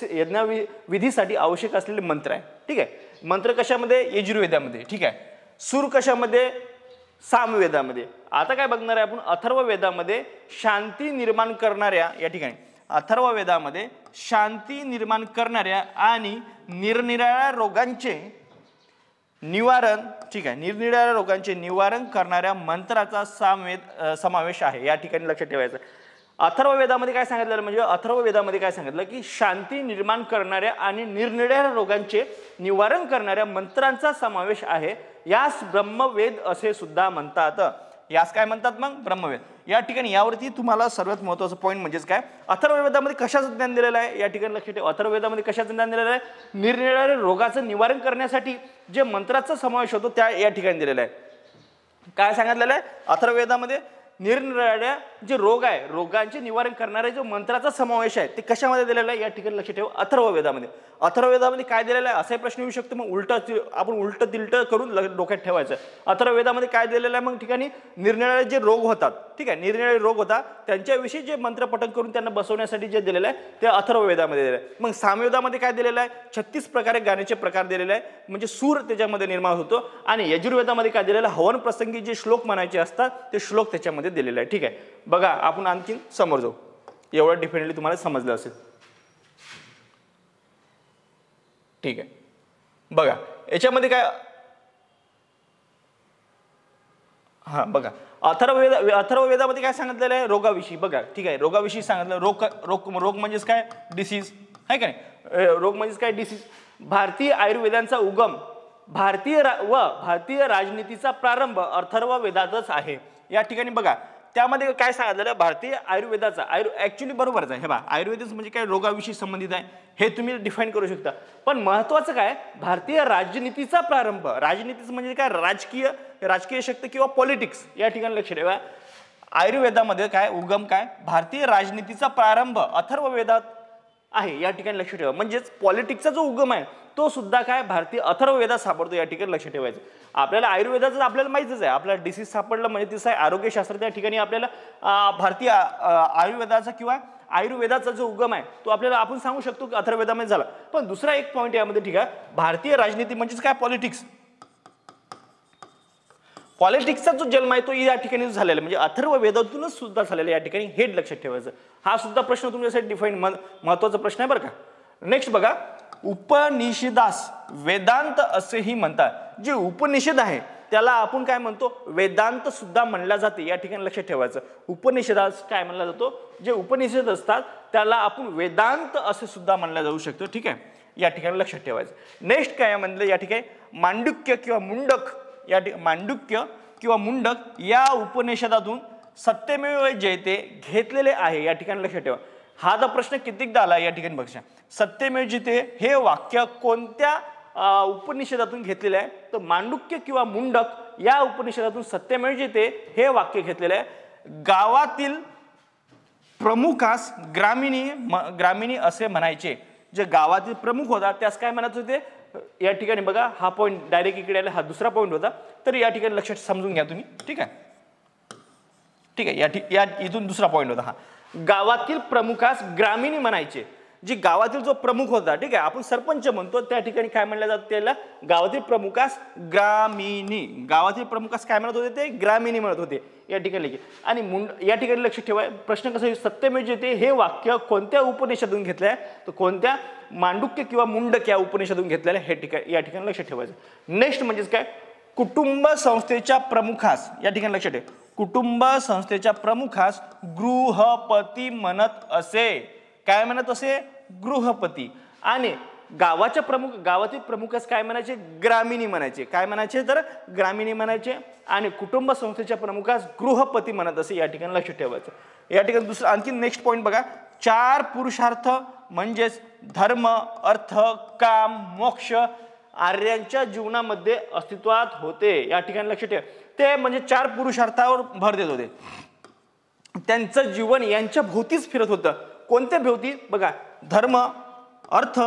यज्ञविधीसाठी आवश्यक असलेले मंत्र आहे. ठीक आहे, मंत्र कशामध्ये यजुर्वेदामध्ये. ठीक आहे, सूर कशामध्ये सामवेदामध्ये. आता काय बघणार आहे आपण अथर्व वेदामध्ये शांती निर्माण करणाऱ्या. या ठिकाणी अथर्व वेदामध्ये शांती निर्माण करणाऱ्या आणि निरनिराळ्या रोगांचे निवारण. ठीक आहे, निरनिराळ्या रोगांचे निवारण करणाऱ्या मंत्राचा समावेश आहे. या ठिकाणी लक्षात ठेवायचं. अथर्ववेदामध्ये काय सांगितलं म्हणजे अथर्ववेदामध्ये काय सांगितलं की शांती निर्माण करणाऱ्या आणि निरनिराळ्या रोगांचे निवारण करणाऱ्या मंत्रांचा समावेश आहे, यास ब्रह्मवेद असे सुद्धा म्हणतात. यास काय म्हणतात मग? ब्रह्मवेद. या ठिकाणी यावरती तुम्हाला सर्वात महत्त्वाचं पॉईंट म्हणजेच काय, अथर्ववेदामध्ये कशाचं ज्ञान दिलेलं आहे या ठिकाणी लक्षात ठेवा. अथर्ववेदामध्ये कशाचं ज्ञान दिलेलं आहे? निरनिराळ्या रोगाचं निवारण करण्यासाठी जे मंत्राचा समावेश होतो त्या या ठिकाणी दिलेला आहे. काय सांगितलेलं आहे अथर्ववेदामध्ये? निरनिराळ्या जे रोग आहे, रोगांचे निवारण करणारे जो मंत्राचा समावेश आहे ते कशामध्ये दिलेला आहे या ठिकाणी लक्षात ठेवा. अथर्ववेदामध्ये. अथर्ववेदामध्ये काय दिलेलं आहे असाही प्रश्न येऊ शकतो. मग आपण उलट तिलट करून डोक्यात ठेवायचं. अथर्ववेदामध्ये काय दिलेलं आहे मग ठिकाणी? निरनिराळे जे रोग होतात, ठीक आहे, निरनिराळे रोग होतात त्यांच्याविषयी जे मंत्रपठण करून त्यांना बसवण्यासाठी जे दिलेलं आहे ते अथर्ववेदामध्ये दिलेलं आहे. मग सामवेदामध्ये काय दिलेलं आहे? 36 प्रकारे गाण्याचे प्रकार दिलेले आहे, म्हणजे सूर त्याच्यामध्ये निर्माण होतो. आणि यजुर्वेदामध्ये काय दिलेलं आहे? हवन प्रसंगी जे श्लोक म्हणायचे असतात ते श्लोक त्याच्यामध्ये दिलेलं आहे. ठीक आहे, बघा आपण आणखीन समोर जाऊ. एवढं डिफिनेटली तुम्हाला समजलं असेल. ठीक आहे, बघा याच्यामध्ये काय, हा बघा अथर्ववेदामध्ये काय सांगितलेलं आहे? रोगाविषयी. बघा ठीक आहे, रोगाविषयी सांगितलं. रोग म्हणजेच काय? डिसीज आहे का नाही? रोग म्हणजेच काय? डिसीज. भारतीय आयुर्वेदांचा उगम भारतीय राजनीतीचा प्रारंभ अथर्ववेदातच आहे. या ठिकाणी बघा त्यामध्ये काय सांगितलेलं? भारतीय आयुर्वेदाचा ऍक्च्युली बरोबरच आहे. हे बघा आयुर्वेद म्हणजे काय? रोगाविषयी संबंधित आहे, हे तुम्ही डिफाईन करू शकता. पण महत्वाचं काय? भारतीय राजनीतीचा प्रारंभ. राजनीतीच म्हणजे काय? राजकीय शक्ती किंवा पॉलिटिक्स. या ठिकाणी लक्ष ठेवा. आयुर्वेदामध्ये काय उगम? काय? भारतीय राजनीतीचा प्रारंभ अथर्ववेदात आहे. या ठिकाणी लक्ष ठेवा. म्हणजेच पॉलिटिक्सचा जो उगम आहे तो सुद्धा काय? भारतीय अथर्ववेदात सापडतो. या ठिकाणी लक्ष ठेवायचं. आपल्याला आयुर्वेदाचं आपल्याला माहितीच आहे. आपल्याला डिसीज सापडलं म्हणजे तिचं आहे आरोग्यशास्त्र. त्या ठिकाणी आपल्याला भारतीय आयुर्वेदाचा किंवा आयुर्वेदाचा जो उगम आहे तो आपल्याला आपण सांगू शकतो की अथर्ववेदामध्ये झाला. पण दुसरा एक पॉईंट यामध्ये, ठीक आहे, भारतीय राजनीती म्हणजेच काय? पॉलिटिक्स. पॉलिटिक्सचा जो जन्म आहे तो या ठिकाणी झालेला म्हणजे अथर्ववेदातूनच सुद्धा झालेला. या ठिकाणी हे लक्षात ठेवायचं. हा सुद्धा प्रश्न तुमच्यासाठी डिफाईन महत्वाचा प्रश्न आहे बरं का. नेक्स्ट बघा, उपनिषदास वेदांत असेही म्हणतात. जे उपनिषद आहे त्याला आपण काय म्हणतो? वेदांत सुद्धा म्हणला जाते. या ठिकाणी लक्षात ठेवायचं. उपनिषदास काय म्हणला जातो? जे उपनिषद असतात त्याला आपण वेदांत असे सुद्धा म्हणलं जाऊ शकतो. ठीक आहे, या ठिकाणी लक्षात ठेवायचं. नेक्स्ट काय म्हणलं या ठिकाणी? मांडुक्य किंवा मुंडक. मांडुक्य किंवा मुंडक या उपनिषदातून सत्यमेव जयते घेतलेले आहे. या ठिकाणी लक्षात ठेवा. हा तर प्रश्न कितीकदा आला या ठिकाणी बघा. सत्यमेव जयते हे वाक्य कोणत्या उपनिषदातून घेतलेले आहे? तर मांडुक्य किंवा मुंडक या उपनिषदातून सत्यमेव जयते हे वाक्य घेतलेले आहे. गावातील प्रमुखास ग्रामिणी असे म्हणायचे. जे गावातील प्रमुख होता त्यास काय म्हणत होते? या ठिकाणी बघा हा पॉईंट डायरेक्ट इकडे आला. हा दुसरा पॉईंट होता. तर या ठिकाणी लक्षात समजून घ्या तुम्ही. ठीक आहे, ठीक आहे. या इथून दुसरा पॉईंट होता. हा गावातील प्रमुखास ग्रामिणी म्हणायचे. जी गावातील जो प्रमुख होता, ठीक आहे, आपण सरपंच म्हणतो, त्या ठिकाणी काय म्हणलं जातं? त्याला गावातील प्रमुखास ग्रामिणी. गावातील प्रमुखास काय म्हणत होते? ते ग्रामिणी म्हणत होते. या ठिकाणी आणि या ठिकाणी लक्ष ठेवा. प्रश्न कसा? सत्यमेव जयते हे वाक्य कोणत्या उपनिषदातून घेतलंय? तर कोणत्या? मांडुक्य किंवा मुंडक या उपनिषदातून घेतलेलं हे ठिकाणी या ठिकाणी लक्ष ठेवायचं. नेक्स्ट म्हणजेच काय? कुटुंब संस्थेच्या प्रमुखास. या ठिकाणी लक्ष ठेवा. कुटुंब संस्थेच्या प्रमुखास गृहपती म्हणत असे. काय म्हणत असे? गृहपती. आणि गावातील प्रमुखास काय म्हणायचे? ग्रामिणी म्हणायचे. काय म्हणायचे? तर ग्रामिणी म्हणायचे. आणि कुटुंब संस्थेच्या प्रमुखास गृहपती म्हणत असे. या ठिकाणी लक्ष ठेवायचं. या ठिकाणी दुसरं आणखी नेक्स्ट पॉईंट बघा. 4 पुरुषार्थ म्हणजेच धर्म, अर्थ, काम, मोक्ष आर्यांच्या जीवनामध्ये अस्तित्वात होते. या ठिकाणी लक्ष ठेवा. ते म्हणजे 4 पुरुषार्थावर भर देत होते. त्यांचं जीवन यांच्या भोवतीच फिरत होतं. कोणत्या भोवती? बघा, धर्म, अर्थ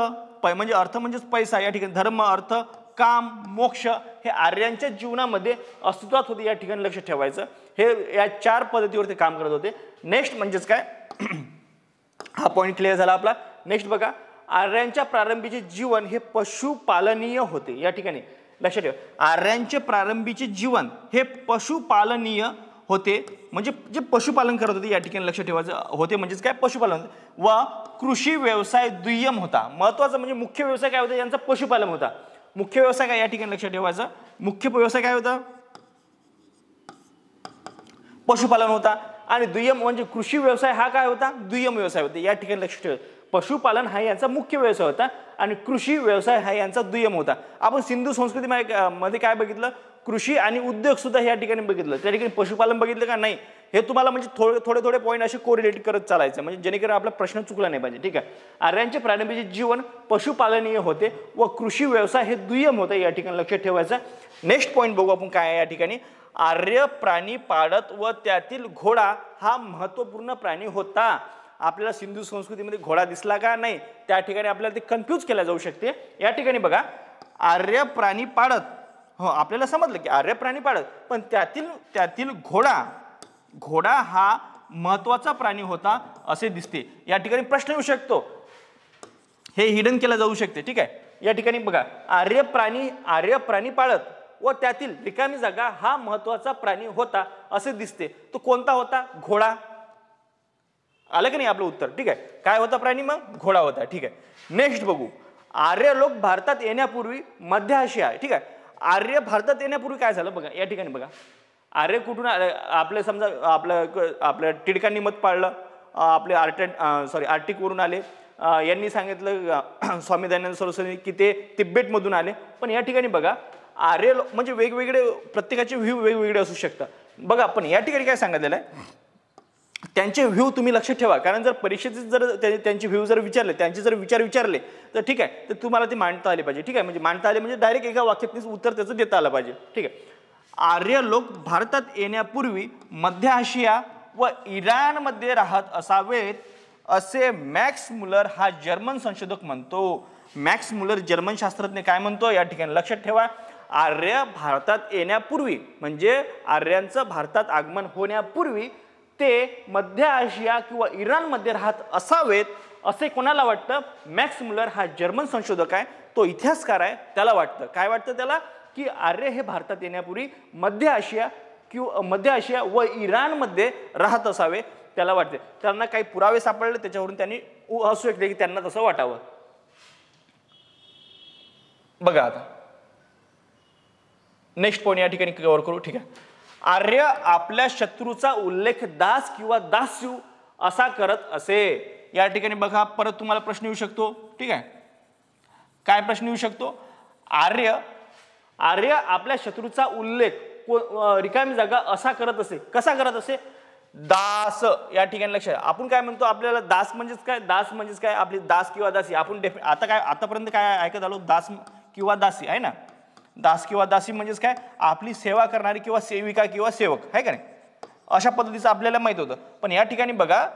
म्हणजे अर्थ म्हणजेच पैसा. या ठिकाणी धर्म, अर्थ, काम, मोक्ष हे आर्यांच्या जीवनामध्ये अस्तित्वात होते. या ठिकाणी लक्ष ठेवायचं. हे या 4 पद्धतीवर ते काम करत होते. नेक्स्ट म्हणजेच काय? हा पॉईंट क्लिअर झाला आपला. नेक्स्ट बघा, आर्यांच्या प्रारंभीचे जीवन हे पशुपालनीय होते. या ठिकाणी लक्षात ठेवा. आर्यांचे प्रारंभीचे जीवन हे पशुपालनीय होते. म्हणजे जे पशुपालन करत होते. या ठिकाणी लक्ष ठेवायचं. होते म्हणजेच काय? पशुपालन. व कृषी व्यवसाय दुय्यम होता. महत्वाचं म्हणजे मुख्य व्यवसाय काय होता? यांचा पशुपालन होता. मुख्य व्यवसाय काय? या ठिकाणी लक्ष ठेवायचं. मुख्य व्यवसाय काय होता? पशुपालन होता. आणि दुय्यम म्हणजे कृषी व्यवसाय हा काय होता, दुय्यम व्यवसाय होता. या ठिकाणी लक्ष ठेवा, पशुपालन हा यांचा मुख्य व्यवसाय होता आणि कृषी व्यवसाय हा यांचा दुय्यम होता. आपण सिंधू संस्कृतीमध्ये काय बघितलं, कृषी आणि उद्योग सुद्धा या ठिकाणी बघितलं. त्या ठिकाणी पशुपालन बघितलं का नाही, हे तुम्हाला म्हणजे थोडे थोडे पॉईंट असे कोरिलेट करत चालायचं, म्हणजे जेणेकरून आपला प्रश्न चुकला नाही पाहिजे. ठीक आहे, आर्यांचे प्रारंभीचे जीवन पशुपालनीय होते व कृषी व्यवसाय हे दुय्यम होते, या ठिकाणी लक्षात ठेवायचं. नेक्स्ट पॉईंट बघू आपण काय आहे या ठिकाणी. आर्य प्राणी पाळत व त्यातील घोडा हा महत्वपूर्ण प्राणी होता. आपल्याला सिंधू संस्कृतीमध्ये घोडा दिसला का नाही, त्या ठिकाणी आपल्याला ते कन्फ्यूज केल्या जाऊ शकते. या ठिकाणी बघा, आर्य प्राणी पाळत, हो आपल्याला समजलं की आर्य प्राणी पाळत, पण त्यातील घोडा हा महत्वाचा प्राणी होता असे दिसते. या ठिकाणी प्रश्न येऊ शकतो, हे हिडन केलं जाऊ शकते. ठीक आहे, या ठिकाणी बघा, आर्य प्राणी पाळत व त्यातील रिकामी जागा हा महत्वाचा प्राणी होता असे दिसते. तो कोणता होता, घोडा. आलं की नाही आपलं उत्तर. ठीक आहे, काय होता प्राणी, मग घोडा होता. ठीक आहे, नेक्स्ट बघू. आर्य लोक भारतात येण्यापूर्वी मध्य आशिया. ठीक आहे, आर्य भारतात येण्यापूर्वी काय झालं बघा, या ठिकाणी बघा, आर्य कुठून आपले समजा आपल्या टिळकांनी मत पाळलं, आपले आर्टिक वरून आले. यांनी सांगितलं स्वामी दयानंद सरस्वती की ते तिबेटमधून आले. पण या ठिकाणी बघा, आर्य म्हणजे वेगवेगळे, प्रत्येकाचे व्ह्यू वेगवेगळे असू शकतात. बघा, पण या ठिकाणी काय सांगितलेलं आहे, त्यांचे व्ह्यू तुम्ही लक्षात ठेवा. कारण जर परीक्षेत जर त्यांचे व्ह्यू जर विचारले, त्यांचे जर विचार विचारले, तर ठीक आहे, तर तुम्हाला ते मांडता आले पाहिजे. ठीक आहे, म्हणजे मांडता आले म्हणजे डायरेक्ट एका वाक्यात उत्तर त्याचं देता आलं पाहिजे. ठीक आहे, आर्य लोक भारतात येण्यापूर्वी मध्य आशिया व इराणमध्ये राहत असावेत असे मॅक्स मुलर हा जर्मन संशोधक म्हणतो. मॅक्स मुलर जर्मन शास्त्रज्ञ काय म्हणतो, या ठिकाणी लक्षात ठेवा. आर्य भारतात येण्यापूर्वी म्हणजे आर्यांचं भारतात आगमन होण्यापूर्वी ते मध्य आशिया किंवा इराणमध्ये राहत असावेत असे कोणाला वाटतं, मॅक्स मुलर हा जर्मन संशोधक आहे, तो इतिहासकार आहे, त्याला वाटतं. काय वाटतं त्याला, की आर्य हे भारतात येण्यापूर्वी मध्य आशिया व इराणमध्ये राहत असावे, त्याला वाटते. त्यांना काही पुरावे सापडले, त्याच्यावरून त्यांनी असू शकते की त्यांना तसं वाटावं. बघा आता नेक्स्ट पॉईंट या ठिकाणी कव्हर करू. ठीक आहे, आर्य आपल्या शत्रूचा उल्लेख दास किंवा दास्यू असा करत असे. या ठिकाणी बघा, परत तुम्हाला प्रश्न येऊ शकतो. ठीक आहे, काय प्रश्न येऊ शकतो, आर्य आपल्या शत्रूचा उल्लेख रिकामी जागा असा करत असे. कसा करत असे, दास. या ठिकाणी लक्ष, आपण काय म्हणतो, आपल्याला दास म्हणजेच काय, आपली दास किंवा दासी. आपण आतापर्यंत काय ऐकत आलो, दास किंवा दासी आहे ना. दास किंवा दासी म्हणजेच काय, आपली सेवा करणारी किंवा सेविका किंवा सेवक आहे का नाही, अशा पद्धतीचं आपल्याला माहित होतं. पण या ठिकाणी बघा,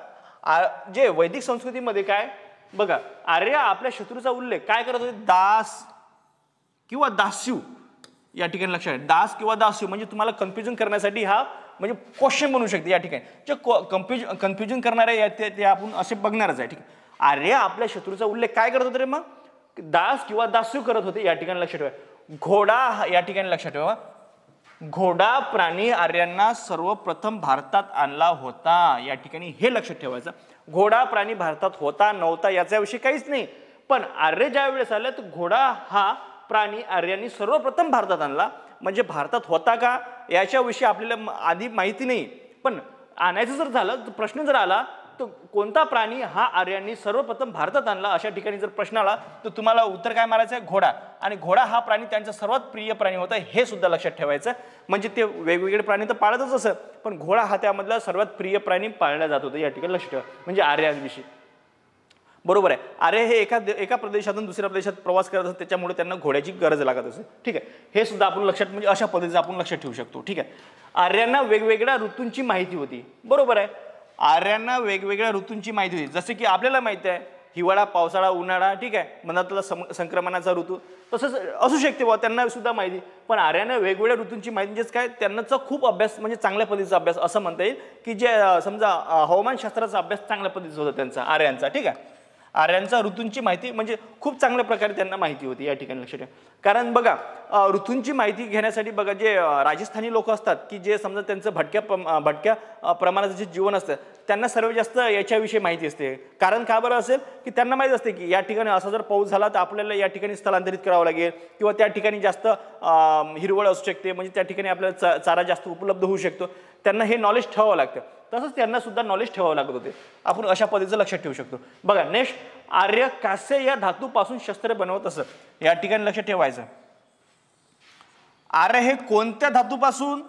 जे वैदिक संस्कृतीमध्ये काय बघा, आर्य आपल्या शत्रूचा उल्लेख काय करत होते, दास किंवा दास्यू. या ठिकाणी लक्षात, दास किंवा दास्यू म्हणजे तुम्हाला कन्फ्युजन करण्यासाठी हा म्हणजे क्वेश्चन बनू शकते. या ठिकाणी जे कन्फ्युजन करणारे ते आपण असे बघणारच आहे. ठीक आहे, आर्य आपल्या शत्रूचा उल्लेख काय करत होते रे, मग दास किंवा दास्यू करत होते. या ठिकाणी लक्षात ठेवा. घोडा, या ठिकाणी लक्षात ठेवा, घोडा प्राणी आर्यांना सर्वप्रथम भारतात आणला होता. या ठिकाणी हे लक्षात ठेवायचं, घोडा प्राणी भारतात होता नव्हता याच्याविषयी काहीच नाही. पण आर्य ज्या वेळेस आले, तर घोडा हा प्राणी आर्यांनी सर्वप्रथम भारतात आणला. म्हणजे भारतात होता का याच्याविषयी आपल्याला आधी माहिती नाही. पण आणायचं जर झालं, तर प्रश्न जर आला, तर कोणता प्राणी हा आर्यांनी सर्वप्रथम भारतात आणला, अशा ठिकाणी जर प्रश्न आला, तर तुम्हाला उत्तर काय मारायचं आहे, घोडा. आणि घोडा हा प्राणी त्यांचा सर्वात प्रिय प्राणी होता, हे सुद्धा लक्षात ठेवायचं. म्हणजे ते वेगवेगळे प्राणी तर पाळतच असं, पण घोडा हा त्यामधला सर्वात प्रिय प्राणी पाळला जात होता. या ठिकाणी लक्षात ठेवा, म्हणजे आर्यांविषयी. बरोबर आहे, आर्य हे एका प्रदेशातून दुसऱ्या प्रदेशात प्रवास करत असत, त्याच्यामुळे त्यांना घोड्याची गरज लागत असे. ठीक आहे, हे सुद्धा आपण लक्षात, म्हणजे अशा पद्धतीचं आपण लक्षात ठेवू शकतो. ठीक आहे, आर्यांना वेगवेगळ्या ऋतूंची माहिती होती. बरोबर आहे, आर्यांना वेगवेगळ्या ऋतूंची माहिती होती. जसे की आपल्याला माहिती आहे, हिवाळा, पावसाळा, उन्हाळा. ठीक आहे, मनातला संक्रमणाचा ऋतू, तसंच असू शकते बा, त्यांना सुद्धा माहिती. पण आर्यांना वेगवेगळ्या ऋतूंची माहिती म्हणजेच काय, त्यांचा खूप अभ्यास, म्हणजे चांगल्या पद्धतीचा अभ्यास असं म्हणता येईल, की जे समजा हवामानशास्त्राचा अभ्यास चांगल्या पद्धतीचा होता त्यांचा, आर्यांचा. ठीक आहे, आर्यांचा ऋतूंची माहिती म्हणजे खूप चांगल्या प्रकारे त्यांना माहिती होती. या ठिकाणी लक्षात ठेवा. कारण बघा, ऋतूंची माहिती घेण्यासाठी बघा, जे राजस्थानी लोक असतात, की जे समजा त्यांचं भटक्या प्रमाणाचं जे जीवन असतं, त्यांना सर्वात जास्त याच्याविषयी माहिती असते. कारण का बरं असेल, की त्यांना माहीत असते की या ठिकाणी असा जर पाऊस झाला, तर आपल्याला या ठिकाणी स्थलांतरित करावं लागेल, किंवा त्या ठिकाणी जास्त हिरवळ असू शकते, म्हणजे त्या ठिकाणी आपल्याला चारा जास्त उपलब्ध होऊ शकतो. त्यांना हे नॉलेज ठेवावं लागतं. तसंच त्यांना सुद्धा नॉलेज ठेवावं लागत होते. आपण अशा पद्धतीचं लक्षात ठेवू शकतो. बघा नेक्स्ट, आर्य कास्य या धातूपासून शस्त्र बनवत असत. या ठिकाणी लक्षात ठेवायचं, आर्य हे कोणत्या धातूपासून,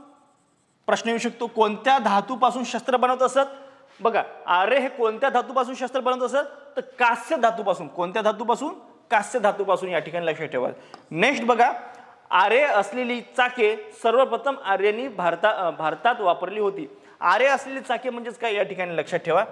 प्रश्न येऊ शकतो, कोणत्या धातूपासून शस्त्र बनवत असत. बघा आर्य हे कोणत्या धातूपासून शस्त्र बनवत असत, तर कास्य धातूपासून. कोणत्या धातूपासून, कास्य धातूपासून. या ठिकाणी लक्षात ठेवा. नेक्स्ट बघा, आर्य असलेली चाके सर्वप्रथम आर्यांनी भारतात वापरली होती. आर्य असलेली चाके म्हणजेच काय, या ठिकाणी लक्षात ठेवा.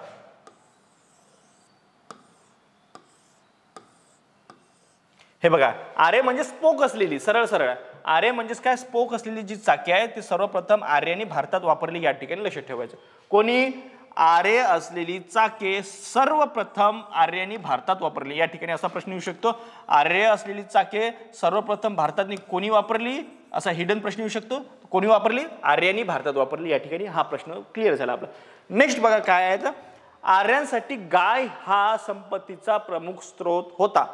हे बघा, आर्य म्हणजे स्पोक असलेली, सरळ सरळ आर्य म्हणजेच काय, स्पोक असलेली जी चाके आहे ती सर्वप्रथम आर्यांनी भारतात वापरली. या ठिकाणी लक्षात ठेवायचं. कोणी, आर्य असलेली चाके सर्वप्रथम आर्यांनी भारतात वापरली. या ठिकाणी असा प्रश्न येऊ शकतो, आर्य असलेली चाके सर्वप्रथम भारतात कोणी वापरली, असा हिडन प्रश्न येऊ शकतो. कोणी वापरली, आर्यांनी भारतात वापरली. या ठिकाणी हा प्रश्न क्लिअर झाला आपला. नेक्स्ट बघा काय आहे, तर आर्यांसाठी गाय हा संपत्तीचा प्रमुख स्रोत होता.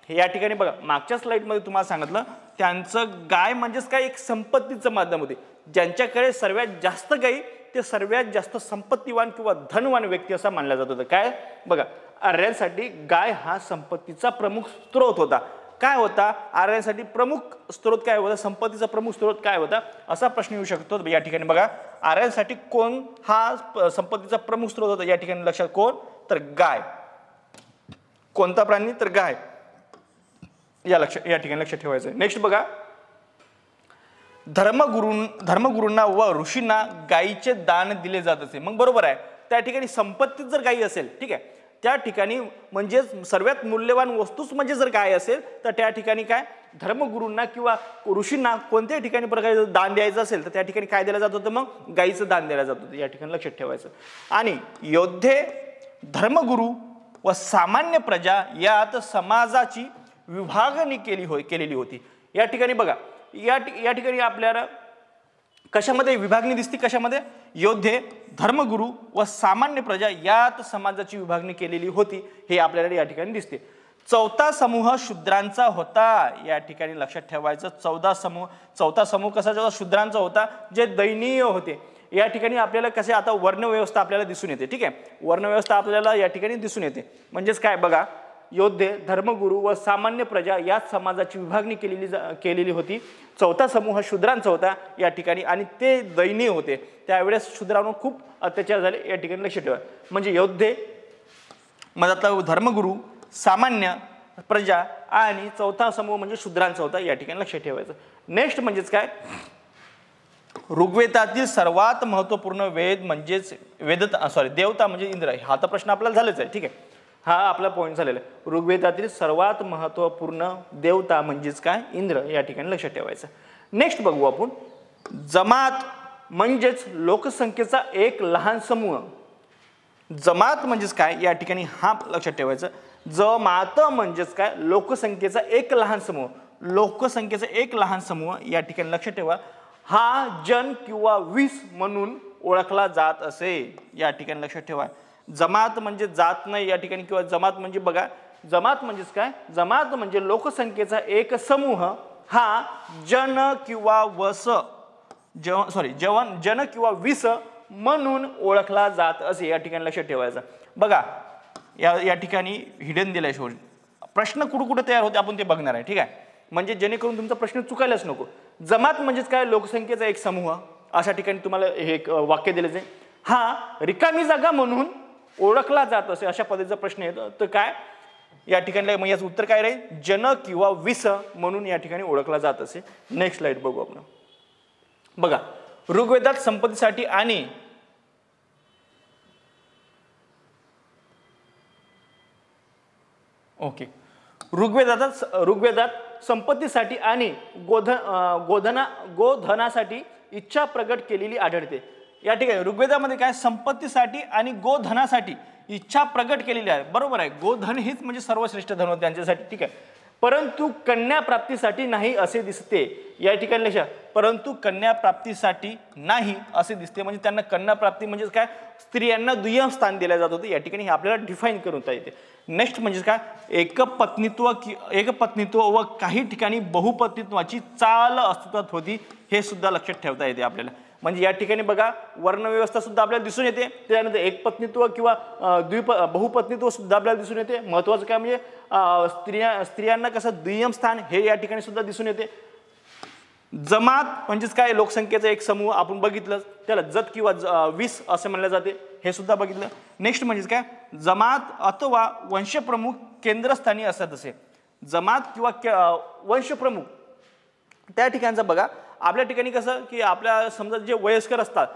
या ठिकाणी बघा मागच्या स्लाइडमध्ये तुम्हाला सांगितलं, त्यांचं गाय म्हणजेच काय, एक संपत्तीचं माध्यम होते. ज्यांच्याकडे सर्वात जास्त गायी ते सर्वात जास्त संपत्तीवान किंवा धनवान व्यक्ती असं मानलं जात होतं. काय बघा, आर्यांसाठी गाय हा संपत्तीचा प्रमुख स्रोत होता. काय होता आर्यांसाठी प्रमुख स्रोत, काय होता, संपत्तीचा प्रमुख स्रोत काय होता, असा प्रश्न येऊ शकतो. या ठिकाणी बघा, आर्यांसाठी कोण हा संपत्तीचा प्रमुख स्रोत होता. या ठिकाणी लक्षात, कोण, तर गाय. कोणता प्राणी, तर गाय. या ठिकाणी लक्षात ठेवायचं. नेक्स्ट बघा, धर्मगुरूंना व ऋषींना गायीचे दान दिले जात असे. मग बरोबर आहे, त्या ठिकाणी संपत्तीत जर गायी असेल, ठीक आहे, त्या ठिकाणी म्हणजे सर्वात मूल्यवान वस्तूच म्हणजे जर गाय असेल, तर त्या ठिकाणी काय, धर्मगुरूंना किंवा ऋषींना कोणत्याही ठिकाणी प्रकारे दान द्यायचं असेल तर त्या ठिकाणी काय दिलं जात होतं, मग गायीचं दान दिलं जात होतं. या ठिकाणी लक्षात ठेवायचं. आणि योद्धे, धर्मगुरू व सामान्य प्रजा यात समाजाची विभागणी केलेली होती. या ठिकाणी बघा, या ठिकाणी आपल्याला कशामध्ये विभागणी दिसते, कशामध्ये, योद्धे, धर्मगुरू व सामान्य प्रजा यात समाजाची विभागणी केलेली होती. हे आपल्याला या ठिकाणी दिसते. चौथा समूह शूद्रांचा होता. या ठिकाणी लक्षात ठेवायचं, चौथा समूह कसा होता, शूद्रांचा होता, जे दयनीय होते. या ठिकाणी आपल्याला कसे, आता वर्णव्यवस्था आपल्याला दिसून येते. ठीक आहे, वर्णव्यवस्था आपल्याला या ठिकाणी दिसून येते. म्हणजेच काय बघा, योद्धे, धर्मगुरू व सामान्य प्रजा यात समाजाची विभागणी केलेली होती. चौथा समूह शूद्रांचा होता या ठिकाणी, आणि ते दयनीय होते. त्यावेळेस शूद्रांवर खूप अत्याचार झाले. या ठिकाणी लक्ष ठेवा. म्हणजे योद्धे, मग आता धर्मगुरू, सामान्य प्रजा आणि चौथा समूह म्हणजे शूद्रांचा होता. या ठिकाणी लक्ष ठेवायचं. नेक्स्ट म्हणजेच काय, ऋग्वेदातील सर्वात महत्वपूर्ण वेद म्हणजेच देवता म्हणजे इंद्र. हा तर प्रश्न आपल्याला झालेच आहे. ठीक आहे, हा आपला पॉईंट झालेला आहे. ऋग्वेदातील सर्वात महत्वपूर्ण देवता म्हणजेच काय, इंद्र. या ठिकाणी लक्षात ठेवायचं. नेक्स्ट बघू आपण, जमात म्हणजेच लोकसंख्येचा एक लहान समूह. जमात म्हणजेच काय, या ठिकाणी हा लक्षात ठेवायचं. जमात म्हणजेच काय, लोकसंख्येचा एक लहान समूह. लोकसंख्येचा एक लहान समूह. या ठिकाणी लक्षात ठेवा, हा जन किंवा वीस म्हणून ओळखला जात असे. या ठिकाणी लक्षात ठेवा. जमात म्हणजे जात नाही या ठिकाणी, किंवा जमात म्हणजे बघा, जमात म्हणजेच काय, जमात म्हणजे लोकसंख्येचा एक समूह. हा जन किंवा जन किंवा वीस म्हणून ओळखला जात असे. या ठिकाणी लक्षात ठेवायचं. बघा या ठिकाणी हिडन दिलाय शोध. प्रश्न कुठे तयार होते आपण ते बघणार आहे. ठीक आहे, म्हणजे जेणेकरून तुमचा प्रश्न चुकायलाच नको. जमात म्हणजेच काय, लोकसंख्येचा एक समूह. अशा ठिकाणी तुम्हाला हे एक वाक्य दिले जाईल. हा रिकामी जागा म्हणून ओळखला जात असे. अशा पद्धतीचा प्रश्न येतो. तर काय या ठिकाणी मग याचं उत्तर काय राहील, जन किंवा वीस म्हणून या ठिकाणी ओळखला जात असे. नेक्स्ट स्लाइड बघू आपण. बघा, ऋग्वेदात संपत्तीसाठी आणि ऋग्वेदात संपत्तीसाठी आणि गोधनासाठी इच्छा प्रगट केलेली आढळते. या ठिकाणी ऋग्वेदामध्ये काय, संपत्तीसाठी आणि गोधनासाठी इच्छा प्रगट केलेली आहे. बरोबर आहे, गोधन हेच म्हणजे सर्वश्रेष्ठ धन होते त्यांच्यासाठी. ठीक आहे, परंतु कन्या प्राप्तीसाठी नाही असे दिसते. या ठिकाणी लक्षात, परंतु कन्या प्राप्तीसाठी नाही असे दिसते. म्हणजे त्यांना कन्या प्राप्ती म्हणजे काय, स्त्रियांना दुय्यम स्थान दिले जात होते. या ठिकाणी आपल्याला डिफाईन करता येते. नेक्स्ट म्हणजे काय, एकपत्नीत्व व काही ठिकाणी बहुपत्नीत्वाची चाल अस्तित्वात होती. हे सुद्धा लक्षात ठेवता येते आपल्याला. म्हणजे या ठिकाणी बघा वर्णव्यवस्था सुद्धा आपल्याला दिसून येते, त्यानंतर एकपत्नीत्व किंवा बहुपत्नीत्व सुद्धा आपल्याला दिसून येते. महत्त्वाचं काय म्हणजे स्त्रियांना कसं दुय्यम स्थान हे या ठिकाणी सुद्धा दिसून येते. जमात म्हणजेच काय, लोकसंख्येचा एक समूह आपण बघितलं, त्याला जत किंवा वीस असे म्हणले जाते, हे सुद्धा बघितलं. नेक्स्ट म्हणजेच काय, जमात अथवा वंशप्रमुख केंद्रस्थानी असतात. असे जमात किंवा वंशप्रमुख त्या ठिकाणचं बघा. आपल्या ठिकाणी कसं की आपल्या समजा जे वयस्कर असतात,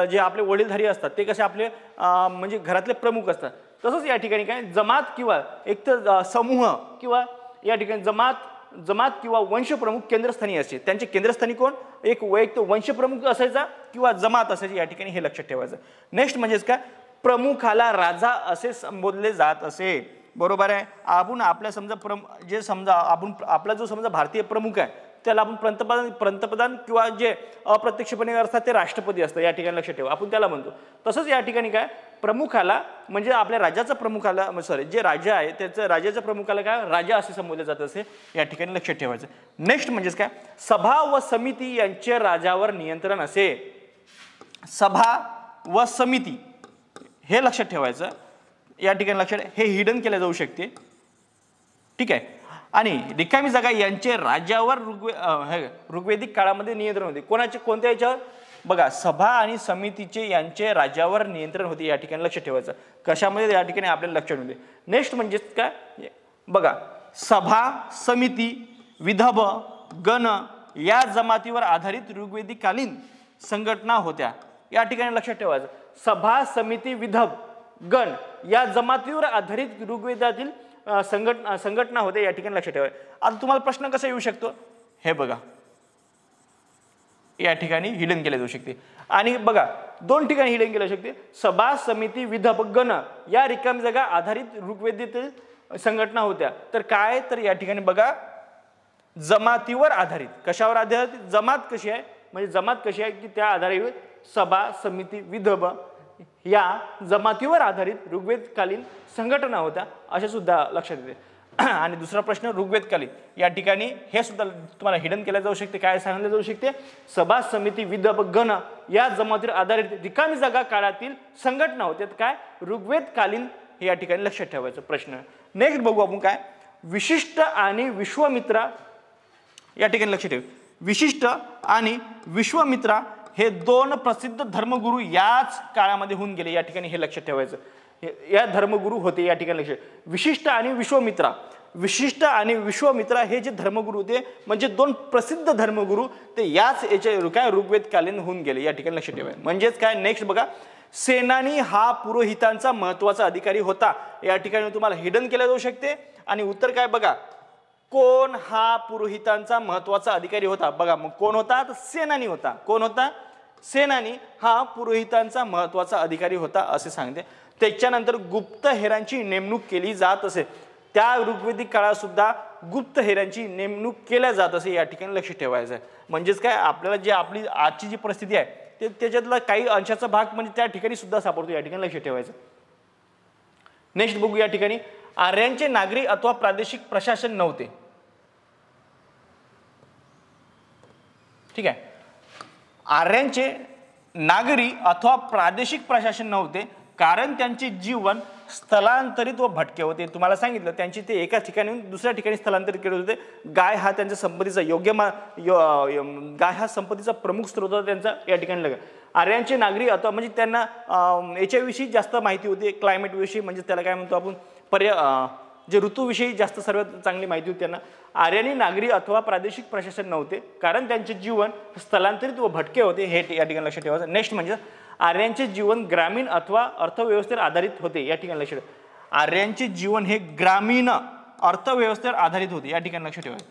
जे आपले वडीलधारी असतात, ते कसे आपले म्हणजे घरातले प्रमुख असतात. तसंच या ठिकाणी काय, जमात किंवा एक तर समूह किंवा या ठिकाणी जमात किंवा वंशप्रमुख केंद्रस्थानी असते. त्यांचे केंद्रस्थानी कोण, एक वैयक्तिक वंशप्रमुख असायचा किंवा जमात असायची, या ठिकाणी हे लक्षात ठेवायचं. नेक्स्ट म्हणजेच काय, प्रमुखाला राजा असे संबोधले जात असे. बरोबर आहे. आपण आपल्या समजा जे समजा आपण आपला जो समजा भारतीय प्रमुख आहे त्याला आपण पंतप्रधान किंवा जे अप्रत्यक्षपणे असतात ते राष्ट्रपती असतं, या ठिकाणी लक्षात ठेवा, आपण त्याला म्हणतो. तसंच या ठिकाणी काय, प्रमुखाला म्हणजे आपल्या राज्याचा प्रमुखाला जे राजा आहे त्याचं राजाच्या प्रमुखाला काय राजा असे संबोधले जात असे, या ठिकाणी लक्षात ठेवायचं. नेक्स्ट म्हणजेच काय, सभा व समिती यांचे राजावर नियंत्रण असे. सभा व समिती हे लक्षात ठेवायचं, या ठिकाणी लक्षात, हे हिडन केले जाऊ शकते. ठीक आहे. आणि रिकामी जागा यांचे राज्यावर ऋग्वेदिक काळामध्ये नियंत्रण होते. कोणत्या याच्यावर बघा, सभा आणि समितीचे यांचे राज्यावर नियंत्रण होते, या ठिकाणी लक्षात ठेवायचं. कशामध्ये, या ठिकाणी आपल्याला लक्षात होते. नेक्स्ट म्हणजे काय बघा, सभा समिती विधब गण या जमातीवर आधारित ऋग्वेदिक कालीन संघटना होत्या, या ठिकाणी लक्षात ठेवायचं. सभा समिती विधब गण या जमातीवर आधारित ऋग्वेदातील संघटना होते, या ठिकाणी लक्षात ठेवायचं. आता तुम्हाला प्रश्न कसा येऊ शकतो, हे बघा या ठिकाणी हिडन केले जाऊ शकते. आणि बघा दोन ठिकाणी हिडन केले जाऊ शकते. सभा समिती विधब गण या रिकामी जागा आधारित ऋग्वेदातील संघटना होत्या. तर काय, तर या ठिकाणी बघा जमातीवर आधारित. कशावर आधारित, जमात कशी आहे, म्हणजे जमात कशी आहे की त्या आधारे सभा समिती विधब या जमातीवर आधारित ऋग्वेदकालीन संघटना होत्या, असे सुद्धा लक्षात येते. आणि दुसरा प्रश्न ऋग्वेदकालीन, या ठिकाणी हे सुद्धा तुम्हाला हिडन केले जाऊ शकते. काय सांगितले जाऊ शकते, सभा समिती विधब गण या जमातीवर आधारित रिकामी जागा काळातील संघटना होत्या, काय ऋग्वेदकालीन, हे या ठिकाणी लक्षात ठेवायचं प्रश्न. नेक्स्ट बघू आपण काय, विशिष्ट आणि विश्वामित्रा, या ठिकाणी लक्षात ठेव. विशिष्ट आणि विश्वामित्रा हे दोन प्रसिद्ध धर्मगुरू याच काळामध्ये होऊन गेले, या ठिकाणी हे लक्षात ठेवायचं. या धर्मगुरू होते, या ठिकाणी लक्षात. विशिष्ट आणि विश्वामित्रा, विशिष्ट आणि विश्वामित्रा हे जे धर्मगुरू होते म्हणजे दोन प्रसिद्ध धर्मगुरू, ते याच याचे काय ऋग्वेदकालीन होऊन गेले, या ठिकाणी लक्षात ठेवायचं. म्हणजेच काय, नेक्स्ट बघा, सेनानी हा पुरोहितांचा महत्वाचा अधिकारी होता, या ठिकाणी तुम्हाला हिडन केले जाऊ शकते. आणि उत्तर काय बघा, कोण हा पुरोहितांचा महत्वाचा अधिकारी होता, बघा मग कोण होता, तर सेनानी होता. कोण होता, सेनानी हा पुरोहितांचा महत्वाचा अधिकारी होता असे सांगते. त्याच्यानंतर गुप्तहेरांची नेमणूक केली जात असे, त्या ऋग्वेदिक काळात सुद्धा गुप्तहेरांची नेमणूक केल्या जात असे, या ठिकाणी लक्ष ठेवायचं आहे. म्हणजेच काय, आपल्याला जे आपली आजची जी परिस्थिती आहे ते त्याच्यातला काही अंशाचा भाग म्हणजे त्या ठिकाणी सुद्धा सापडतो, या ठिकाणी लक्ष ठेवायचं. नेक्स्ट बघू, या ठिकाणी आर्यांचे नागरी अथवा प्रादेशिक प्रशासन नव्हते. ठीक आहे, आर्यांचे नागरी अथवा प्रादेशिक प्रशासन नव्हते, कारण त्यांचे जीवन स्थलांतरित व भटके होते. तुम्हाला सांगितलं त्यांची ते एका ठिकाणी दुसऱ्या ठिकाणी स्थलांतरित केले होते. गाय हा त्यांच्या संपत्तीचा गाय हा संपत्तीचा प्रमुख स्रोत होता त्यांचा, या ठिकाणी लगा. आर्यांचे नागरी अथवा म्हणजे त्यांना याच्याविषयी जास्त माहिती होती, क्लायमेट विषयी, म्हणजे त्याला काय म्हणतो आपण जे ऋतूविषयी जास्त सर्वात चांगली माहिती होती त्यांना. आर्यांनी नागरी अथवा प्रादेशिक प्रशासन नव्हते, कारण त्यांचे जीवन स्थलांतरित व भटके होते, हे या ठिकाणी लक्षात ठेवायचं. नेक्स्ट म्हणजे आर्यांचे जीवन ग्रामीण अथवा अर्थव्यवस्थेवर आधारित होते, या ठिकाणी लक्षात ठेवा. आर्यांचे जीवन हे ग्रामीण अर्थव्यवस्थेवर आधारित होते, या ठिकाणी लक्षात ठेवायचं.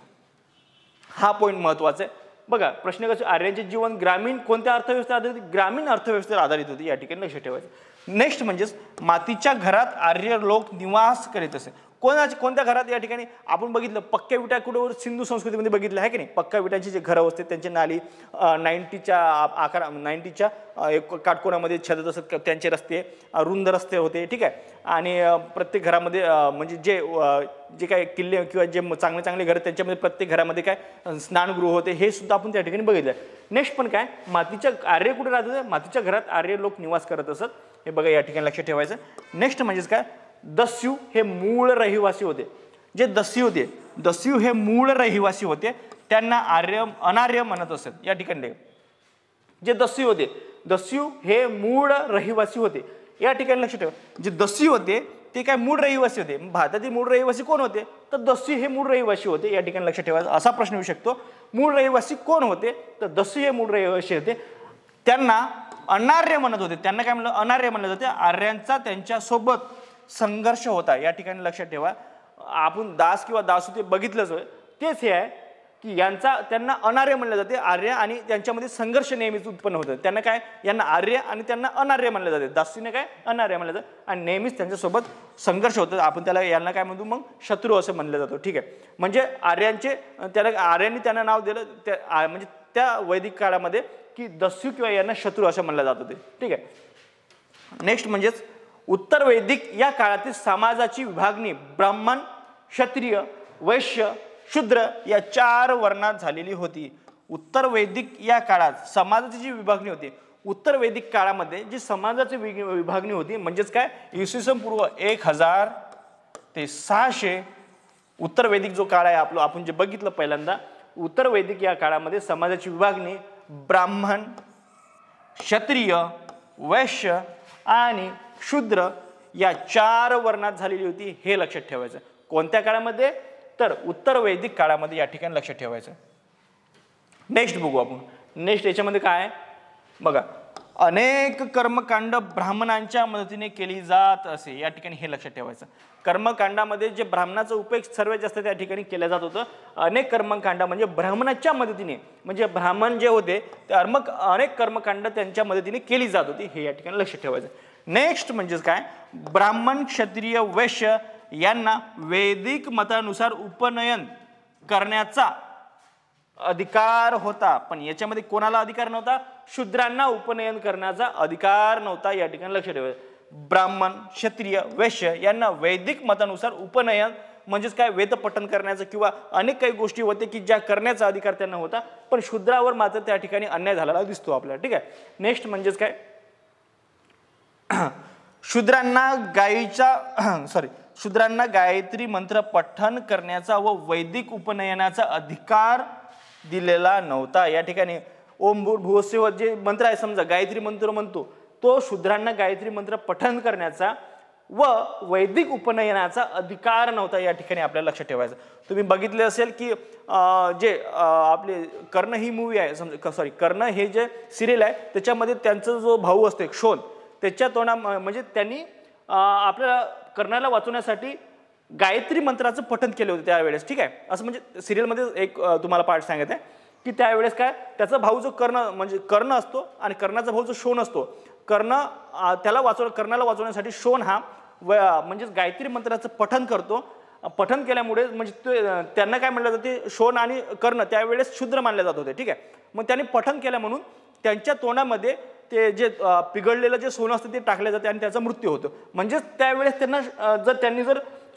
हा पॉईंट महत्वाचा आहे. बघा प्रश्न कसं, आर्यांचे जीवन ग्रामीण कोणत्या अर्थव्यवस्थेवर आधारित, ग्रामीण अर्थव्यवस्थेवर आधारित होते, या ठिकाणी लक्षात ठेवायचं. नेक्स्ट म्हणजेच मातीच्या घरात आर्य लोक निवास करीत असे. कोणत्या घरात या ठिकाणी आपण बघितलं पक्क्या विटा कुठे सिंधू संस्कृतीमध्ये बघितलं आहे की नाही. पक्क्या विटांची जे घरं असते त्यांची नाली 90च्या काटकोनामध्ये छेदत असत, त्यांचे रस्ते रुंद रस्ते होते. ठीक आहे. आणि प्रत्येक घरामध्ये म्हणजे जे काय किल्ले किंवा जे चांगले घर त्यांच्यामध्ये प्रत्येक घरामध्ये काय स्नानगृह होते, हे सुद्धा आपण त्या ठिकाणी बघितलं. नेक्स्ट पण काय, मातीच्या आर्य कुठे राहत होते, मातीच्या घरात आर्य लोक निवास करत असत, हे बघा या ठिकाणी लक्षात ठेवायचं. नेक्स्ट म्हणजेच काय, दस्यू हे मूळ रहिवासी होते. जे दस्यू होते, दस्यू हे मूळ रहिवासी होते, त्यांना अनार्य म्हणत असत. या ठिकाणी जे दस्यू होते, दस्यू हे मूळ रहिवासी होते. या ठिकाणी लक्षात ठेवा, जे दस्यू होते ते काय मूळ रहिवासी होते. भारतातील मूळ रहिवासी कोण होते, तर दस्यू हे मूळ रहिवासी होते. या ठिकाणी लक्षात ठेवायचं. असा प्रश्न येऊ शकतो, मूळ रहिवासी कोण होते, तर दस्यू हे मूळ रहिवासी होते. त्यांना अनार्य म्हणत होते. त्यांना काय म्हणलं, अनार्य म्हणत होते. आर्यांचा त्यांच्यासोबत संघर्ष होता. या ठिकाणी लक्षात ठेवा, आपण दास किंवा दासू बघितलंच होय, तेच हे आहे की त्यांना अनार्य म्हणलं जाते. आर्य आणि त्यांच्यामध्ये संघर्ष नेहमीच उत्पन्न होतं. त्यांना काय, यांना आर्य आणि त्यांना अनार्य म्हणलं जाते. दासीने काय अनार्य म्हणलं जातं आणि नेहमीच त्यांच्यासोबत संघर्ष होतं. आपण यांना काय म्हणतो मग, शत्रू असं म्हणलं जातं. ठीक आहे. म्हणजे आर्यांनी त्यांना नाव दिलं म्हणजे त्या वैदिक काळामध्ये की दस्यू किंवा यांना शत्रू असं म्हणलं जात होते. ठीक आहे. नेक्स्ट म्हणजेच उत्तर वैदिक या काळातील समाजाची विभागणी ब्राह्मण, क्षत्रिय, वैश्य, शूद्र या 4 वर्णात झालेली होती. उत्तर वैदिक या काळात समाजाची जी विभागणी होती, उत्तर वैदिक काळामध्ये जी समाजाची विभागणी होती म्हणजेच काय, इसवी सन पूर्व 1000 ते 600 उत्तर वैदिक जो काळ आहे आपण जे बघितलं पहिल्यांदा, उत्तर वैदिक या काळामध्ये समाजाची विभागणी ब्राह्मण, क्षत्रिय, वैश्य आणि शूद्र या 4 वर्णात झालेली होती. हे लक्षात ठेवायचं. कोणत्या काळामध्ये, तर उत्तर वैदिक काळामध्ये. या ठिकाणी लक्षात ठेवायचं. नेक्स्ट बघू आपण. नेक्स्ट याच्यामध्ये काय बघा, अनेक कर्मकांड ब्राह्मणांच्या मदतीने केली जात असे. या ठिकाणी हे लक्षात ठेवायचं. कर्मकांडामध्ये जे ब्राह्मणाचा उपयोग सर्वात जास्त त्या ठिकाणी केला जात होतं. अनेक कर्मकांड म्हणजे ब्राह्मणाच्या मदतीने, म्हणजे ब्राह्मण जे होते ते अनेक कर्मकांड त्यांच्या मदतीने केली जात होती. हे या ठिकाणी लक्षात ठेवायचं. नेक्स्ट म्हणजेच काय, ब्राह्मण, क्षत्रिय, वैश्य यांना वैदिक मतानुसार उपनयन करण्याचा अधिकार होता. पण याच्यामध्ये कोणाला अधिकार नव्हता, शूद्रांना उपनयन करण्याचा अधिकार नव्हता. या ठिकाणी लक्षात ठेवायचं. ब्राह्मण, क्षत्रिय, वैश्य यांना वैदिक मतानुसार उपनयन म्हणजेच काय, वेद पठण करण्याचं किंवा अनेक काही गोष्टी होते की ज्या करण्याचा अधिकार त्यांना होता. पण शूद्रावर मात्र त्या ठिकाणी अन्याय झालेला दिसतो आपल्याला. ठीक आहे. नेक्स्ट म्हणजेच काय, शूद्रांना गायत्री मंत्र पठण करण्याचा व वैदिक उपनयनाचा अधिकार दिलेला नव्हता. या ठिकाणी ओम भूर्भुवस्सुः जे मंत्र आहे, समजा गायत्री मंत्र म्हणतो, तो शूद्रांना गायत्री मंत्र पठण करण्याचा व वैदिक उपनयनाचा अधिकार नव्हता. या ठिकाणी आपल्याला लक्षात ठेवायचं. तुम्ही बघितले असेल की जे आपले कर्ण ही मूवी आहे, कर्ण हे जे सिरियल आहे त्याच्यामध्ये त्यांचा जो भाऊ असतो क्षोण, त्याच्या म्हणजे त्यांनी आपल्याला कर्णाला वाचवण्यासाठी गायत्री मंत्राचं पठण केले होते त्यावेळेस. ठीक आहे. असं म्हणजे सिरियलमध्ये एक तुम्हाला पार्ट सांगत आहे की त्यावेळेस काय, त्याचा भाऊ जो कर्ण असतो आणि कर्णाचा भाऊ जो शोण असतो, कर्णाला वाचवण्यासाठी शोण हा म्हणजेच गायत्री मंत्राचं पठण करतो. पठण केल्यामुळे म्हणजे त्यांना काय म्हणलं जाते, शोण आणि कर्ण त्यावेळेस शूद्र मानले जात होते. ठीक आहे. मग त्यांनी पठण केलं म्हणून त्यांच्या तोंडामध्ये ते जे पिघळलेलं जे सोनं असतं ते टाकले जाते आणि त्याचा मृत्यू होतो. म्हणजेच त्यावेळेस त्यांना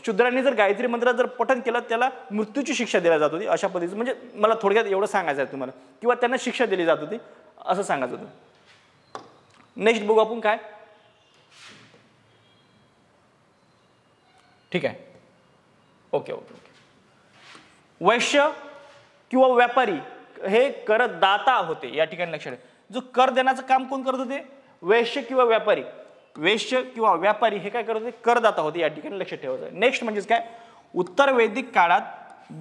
शूद्रांनी जर गायत्री मंत्र जर पठण केलं त्याला मृत्यूची शिक्षा दिली जात होती. अशा पद्धतीचं म्हणजे मला थोडक्यात एवढं सांगायचं आहे तुम्हाला, किंवा त्यांना शिक्षा दिली जात होती असं सांगायचं होतं. नेक्स्ट बघू आपण काय. ठीक आहे. ओके. वैश्य किंवा व्यापारी हे करदाता होते. या ठिकाणी लक्षात ठेवा, जो कर देण्याचं काम कोण करत होते, वैश्य किंवा व्यापारी. वैश्य किंवा व्यापारी हे काय करत होते, करदाता होते. या ठिकाणी लक्षात ठेवायचं. नेक्स्ट म्हणजेच काय, उत्तर वैदिक काळात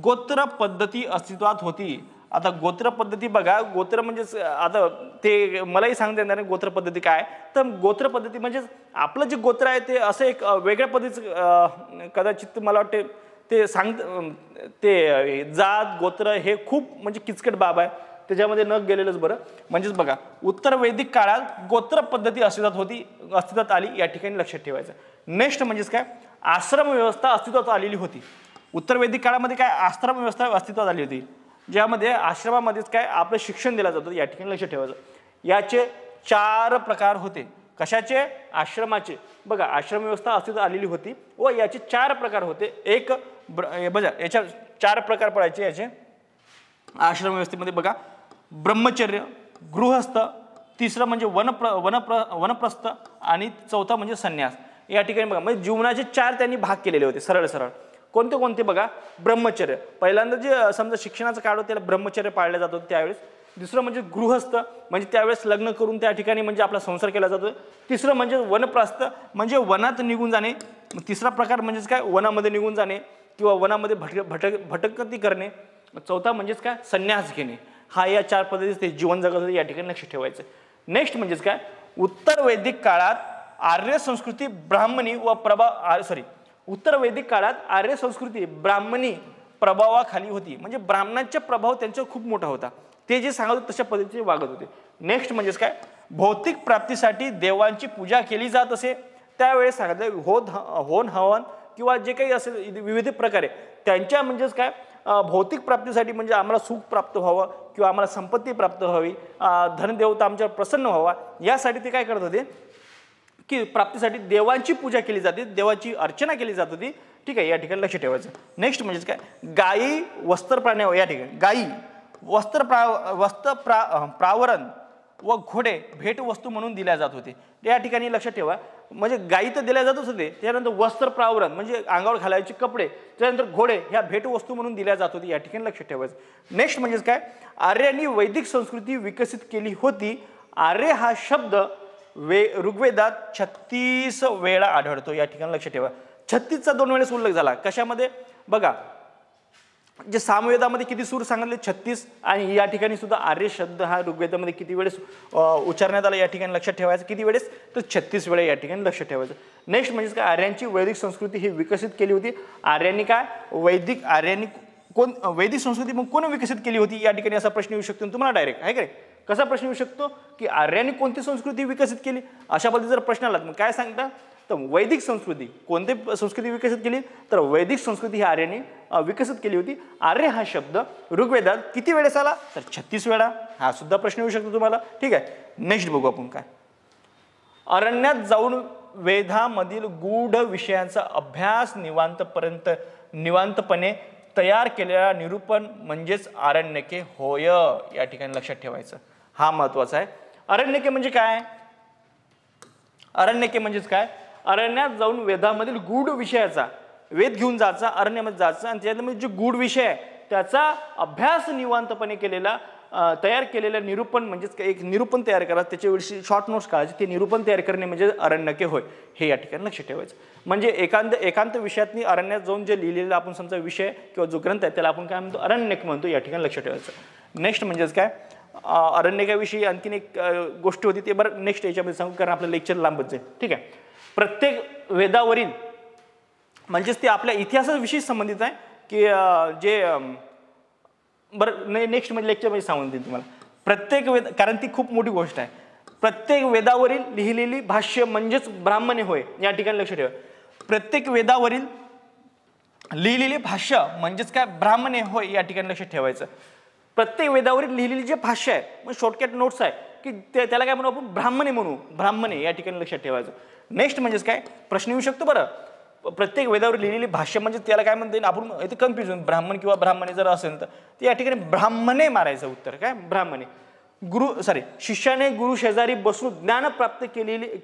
गोत्र पद्धती अस्तित्वात होती. आता गोत्र पद्धती बघा, गोत्र म्हणजे आता ते मलाही सांगता येणार नाही गोत्र पद्धती काय. तर गोत्र पद्धती म्हणजे आपलं जे गोत्र आहे ते असं एक वेगळ्या पद्धतीचं कदाचित मला वाटते ते जात गोत्र हे खूप म्हणजे किचकट बाब आहे, त्याच्यामध्ये न गेलेलंच बरं. म्हणजेच बघा, उत्तर वैदिक काळात गोत्र पद्धती अस्तित्वात आली. या ठिकाणी लक्षात ठेवायचं. नेक्स्ट म्हणजेच काय, आश्रम व्यवस्था अस्तित्वात आलेली होती. उत्तर वैदिक काळामध्ये काय आश्रम व्यवस्था अस्तित्वात आली होती, ज्यामध्ये आश्रमामध्येच काय आपलं शिक्षण दिलं जातं. या ठिकाणी लक्ष ठेवायचं. याचे 4 प्रकार होते. कशाचे? आश्रमाचे. बघा, आश्रम व्यवस्था अस्तित्वात आलेली होती व याचे 4 प्रकार होते. एक बघा, याच्या 4 प्रकार पडायचे याचे आश्रम व्यवस्थेमध्ये. बघा, ब्रह्मचर्य, गृहस्थ, तिसरं म्हणजे वनप्रस्थ आणि चौथा म्हणजे संन्यास. या ठिकाणी बघा, म्हणजे जीवनाचे 4 त्यांनी भाग केलेले होते. सरळ सरळ कोणते कोणते? बघा, ब्रह्मचर्य. पहिल्यांदा जे समजा शिक्षणाचं काळ होतं त्याला ब्रह्मचर्य पाळलं जात होतं त्यावेळेस. दुसरं म्हणजे गृहस्थ, म्हणजे त्यावेळेस लग्न करून त्या ठिकाणी म्हणजे आपला संसार केला जातो. तिसरं म्हणजे वनप्रस्थ, म्हणजे वनात निघून जाणे. तिसरा प्रकार म्हणजेच काय? वनामध्ये निघून जाणे किंवा वनामध्ये भटकती करणे. चौथा म्हणजेच काय? संन्यास घेणे. हा या 4 पद्धतीचे ते जीवन जगत होते. या ठिकाणी लक्ष ठेवायचं. नेक्स्ट म्हणजेच काय? उत्तर वैदिक काळात आर्य संस्कृती ब्राह्मणी व उत्तर वैदिक काळात आर्य संस्कृती ब्राह्मणी प्रभावाखाली होती. म्हणजे ब्राह्मणांचा प्रभाव त्यांच्यावर खूप मोठा होता. ते जे सांगत होते तशा पद्धतीने वागत होते. नेक्स्ट म्हणजेच काय? भौतिक प्राप्तीसाठी देवांची पूजा केली जात असे. त्यावेळेस सांगितलं होन हवन किंवा जे काही असेल विविध प्रकारे त्यांच्या म्हणजेच काय भौतिक प्राप्तीसाठी, म्हणजे आम्हाला सुख प्राप्त व्हावं किंवा आम्हाला संपत्ती प्राप्त व्हावी, धनदेवता आमच्यावर प्रसन्न व्हावा, यासाठी ते काय करत होते की प्राप्तीसाठी देवांची पूजा केली जाते, देवाची अर्चना केली जात होती. ठीक आहे, या ठिकाणी लक्ष ठेवायचं. नेक्स्ट म्हणजेच काय? गायी वस्त्र प्राण्या, या ठिकाणी गायी प्रावरण व घोडे भेट वस्तू म्हणून दिल्या जात होते. या ठिकाणी लक्षात ठेवा, म्हणजे गायी तर दिल्या जातच होते, त्यानंतर वस्त्र प्रावरण म्हणजे अंगावर घालायचे कपडे, त्यानंतर घोडे ह्या भेट वस्तू म्हणून दिल्या जात होती. या ठिकाणी लक्षात ठेवायचं. नेक्स्ट म्हणजेच काय? आर्यांनी वैदिक संस्कृती विकसित केली होती. आर्य हा शब्द ऋग्वेदात 36 वेळा आढळतो. या ठिकाणी लक्षात ठेवा, 36चा 2 वेळेस उल्लेख झाला. कशामध्ये? बघा, जे सामवेदामध्ये किती सूर सांगितले? 36. आणि या ठिकाणी सुद्धा आर्य शब्द हा ऋग्वेदामध्ये किती वेळेस उच्चारण्यात आला? या ठिकाणी लक्षात ठेवायचं. किती वेळेस? तर 36 वेळा या ठिकाणी लक्षात ठेवायचं. नेक्स्ट म्हणजे काय? आर्यांची वैदिक संस्कृती ही विकसित केली होती. आर्यांनी काय वैदिक संस्कृती मग कोण विकसित केली होती? या ठिकाणी असा प्रश्न येऊ शकतो तुम्हाला डायरेक्ट, आहे का? कसा प्रश्न येऊ शकतो की आर्यांनी कोणती संस्कृती विकसित केली? अशा पद्धतीचा जर प्रश्न आला मग काय सांगता? तर वैदिक संस्कृती. कोणती संस्कृती विकसित केली? तर वैदिक संस्कृती ही आर्यांनी विकसित केली होती. आर्य हा शब्द ऋग्वेदात किती वेळेस आला? तर 36 वेळा. हा सुद्धा प्रश्न येऊ शकतो तुम्हाला. ठीक आहे, नेक्स्ट बघू आपण काय. अरण्यात जाऊन वेदामधील गूढ विषयांचा अभ्यास निवांतपणे तयार केलेला निरूपण म्हणजेच आरण्यके होय. या ठिकाणी लक्षात ठेवायचं. हा महत्वाचा आहे. आरण्यके म्हणजे काय? अरण्यके म्हणजेच काय? अरण्यात जाऊन वेदामधील गूढ विषयाचा, वेद घेऊन जायचा, अरण्यामध्ये जायचं आणि त्याच्यामध्ये जे गूढ विषय आहे त्याचा अभ्यास निवांतपणे केलेला तयार केलेलं निरूपण म्हणजेच एक निरूपण तयार करा. त्याच्याविषयी शॉर्ट नोट्स काढायचे. ते निरूपण तयार करणे म्हणजे अरण्यके होय. हे या ठिकाणी लक्षात ठेवायचं. म्हणजे एकांत विषयातनी अरण्यात जाऊन जे लिहिलेला आपण समजा विषय किंवा जो ग्रंथ आहे त्याला आपण काय म्हणतो? अरण्यक म्हणतो. या ठिकाणी लक्षात ठेवायचं. नेक्स्ट म्हणजेच काय? अरण्यकाविषयी आणखीन एक गोष्ट होती ते बरं नेक्स्ट याच्यामध्ये सांगू, कारण आपलं लेक्चर लांबच आहे. ठीक आहे. प्रत्येक वेदावरील म्हणजेच ते आपल्या इतिहासाविषयी संबंधित आहे की जे बरं नेक्स्ट म्हणजे लेक्चरमध्ये सांगून देईन तुम्हाला. प्रत्येक वेद, कारण ती खूप मोठी गोष्ट आहे. प्रत्येक वेदावरील लिहिलेली भाष्य म्हणजेच ब्राह्मणे होय. या ठिकाणी लक्ष ठेवा. प्रत्येक वेदावरील लिहिलेले भाष्य म्हणजेच काय? ब्राह्मणे होय. या ठिकाणी लक्षात ठेवायचं. प्रत्येक वेदावरील लिहिलेली जे भाष्य आहे म्हणजे शॉर्टकट नोट्स आहे की त्याला काय म्हणू आपण? ब्राह्मणे म्हणू. ब्राह्मणे या ठिकाणी लक्षात ठेवायचं. नेक्स्ट म्हणजेच काय? प्रश्न येऊ शकतो बरं. प्रत्येक वेदावर लिहिलेली भाष्य म्हणजे त्याला काय म्हणता येईल? आपण इथे कन्फ्युजन, ब्राह्मण किंवा ब्राह्मणे जर असेल तर या ठिकाणी ब्राह्मणे मारायचं उत्तर. काय? ब्राह्मणे. शिष्याने गुरु शेजारी बसून ज्ञान प्राप्त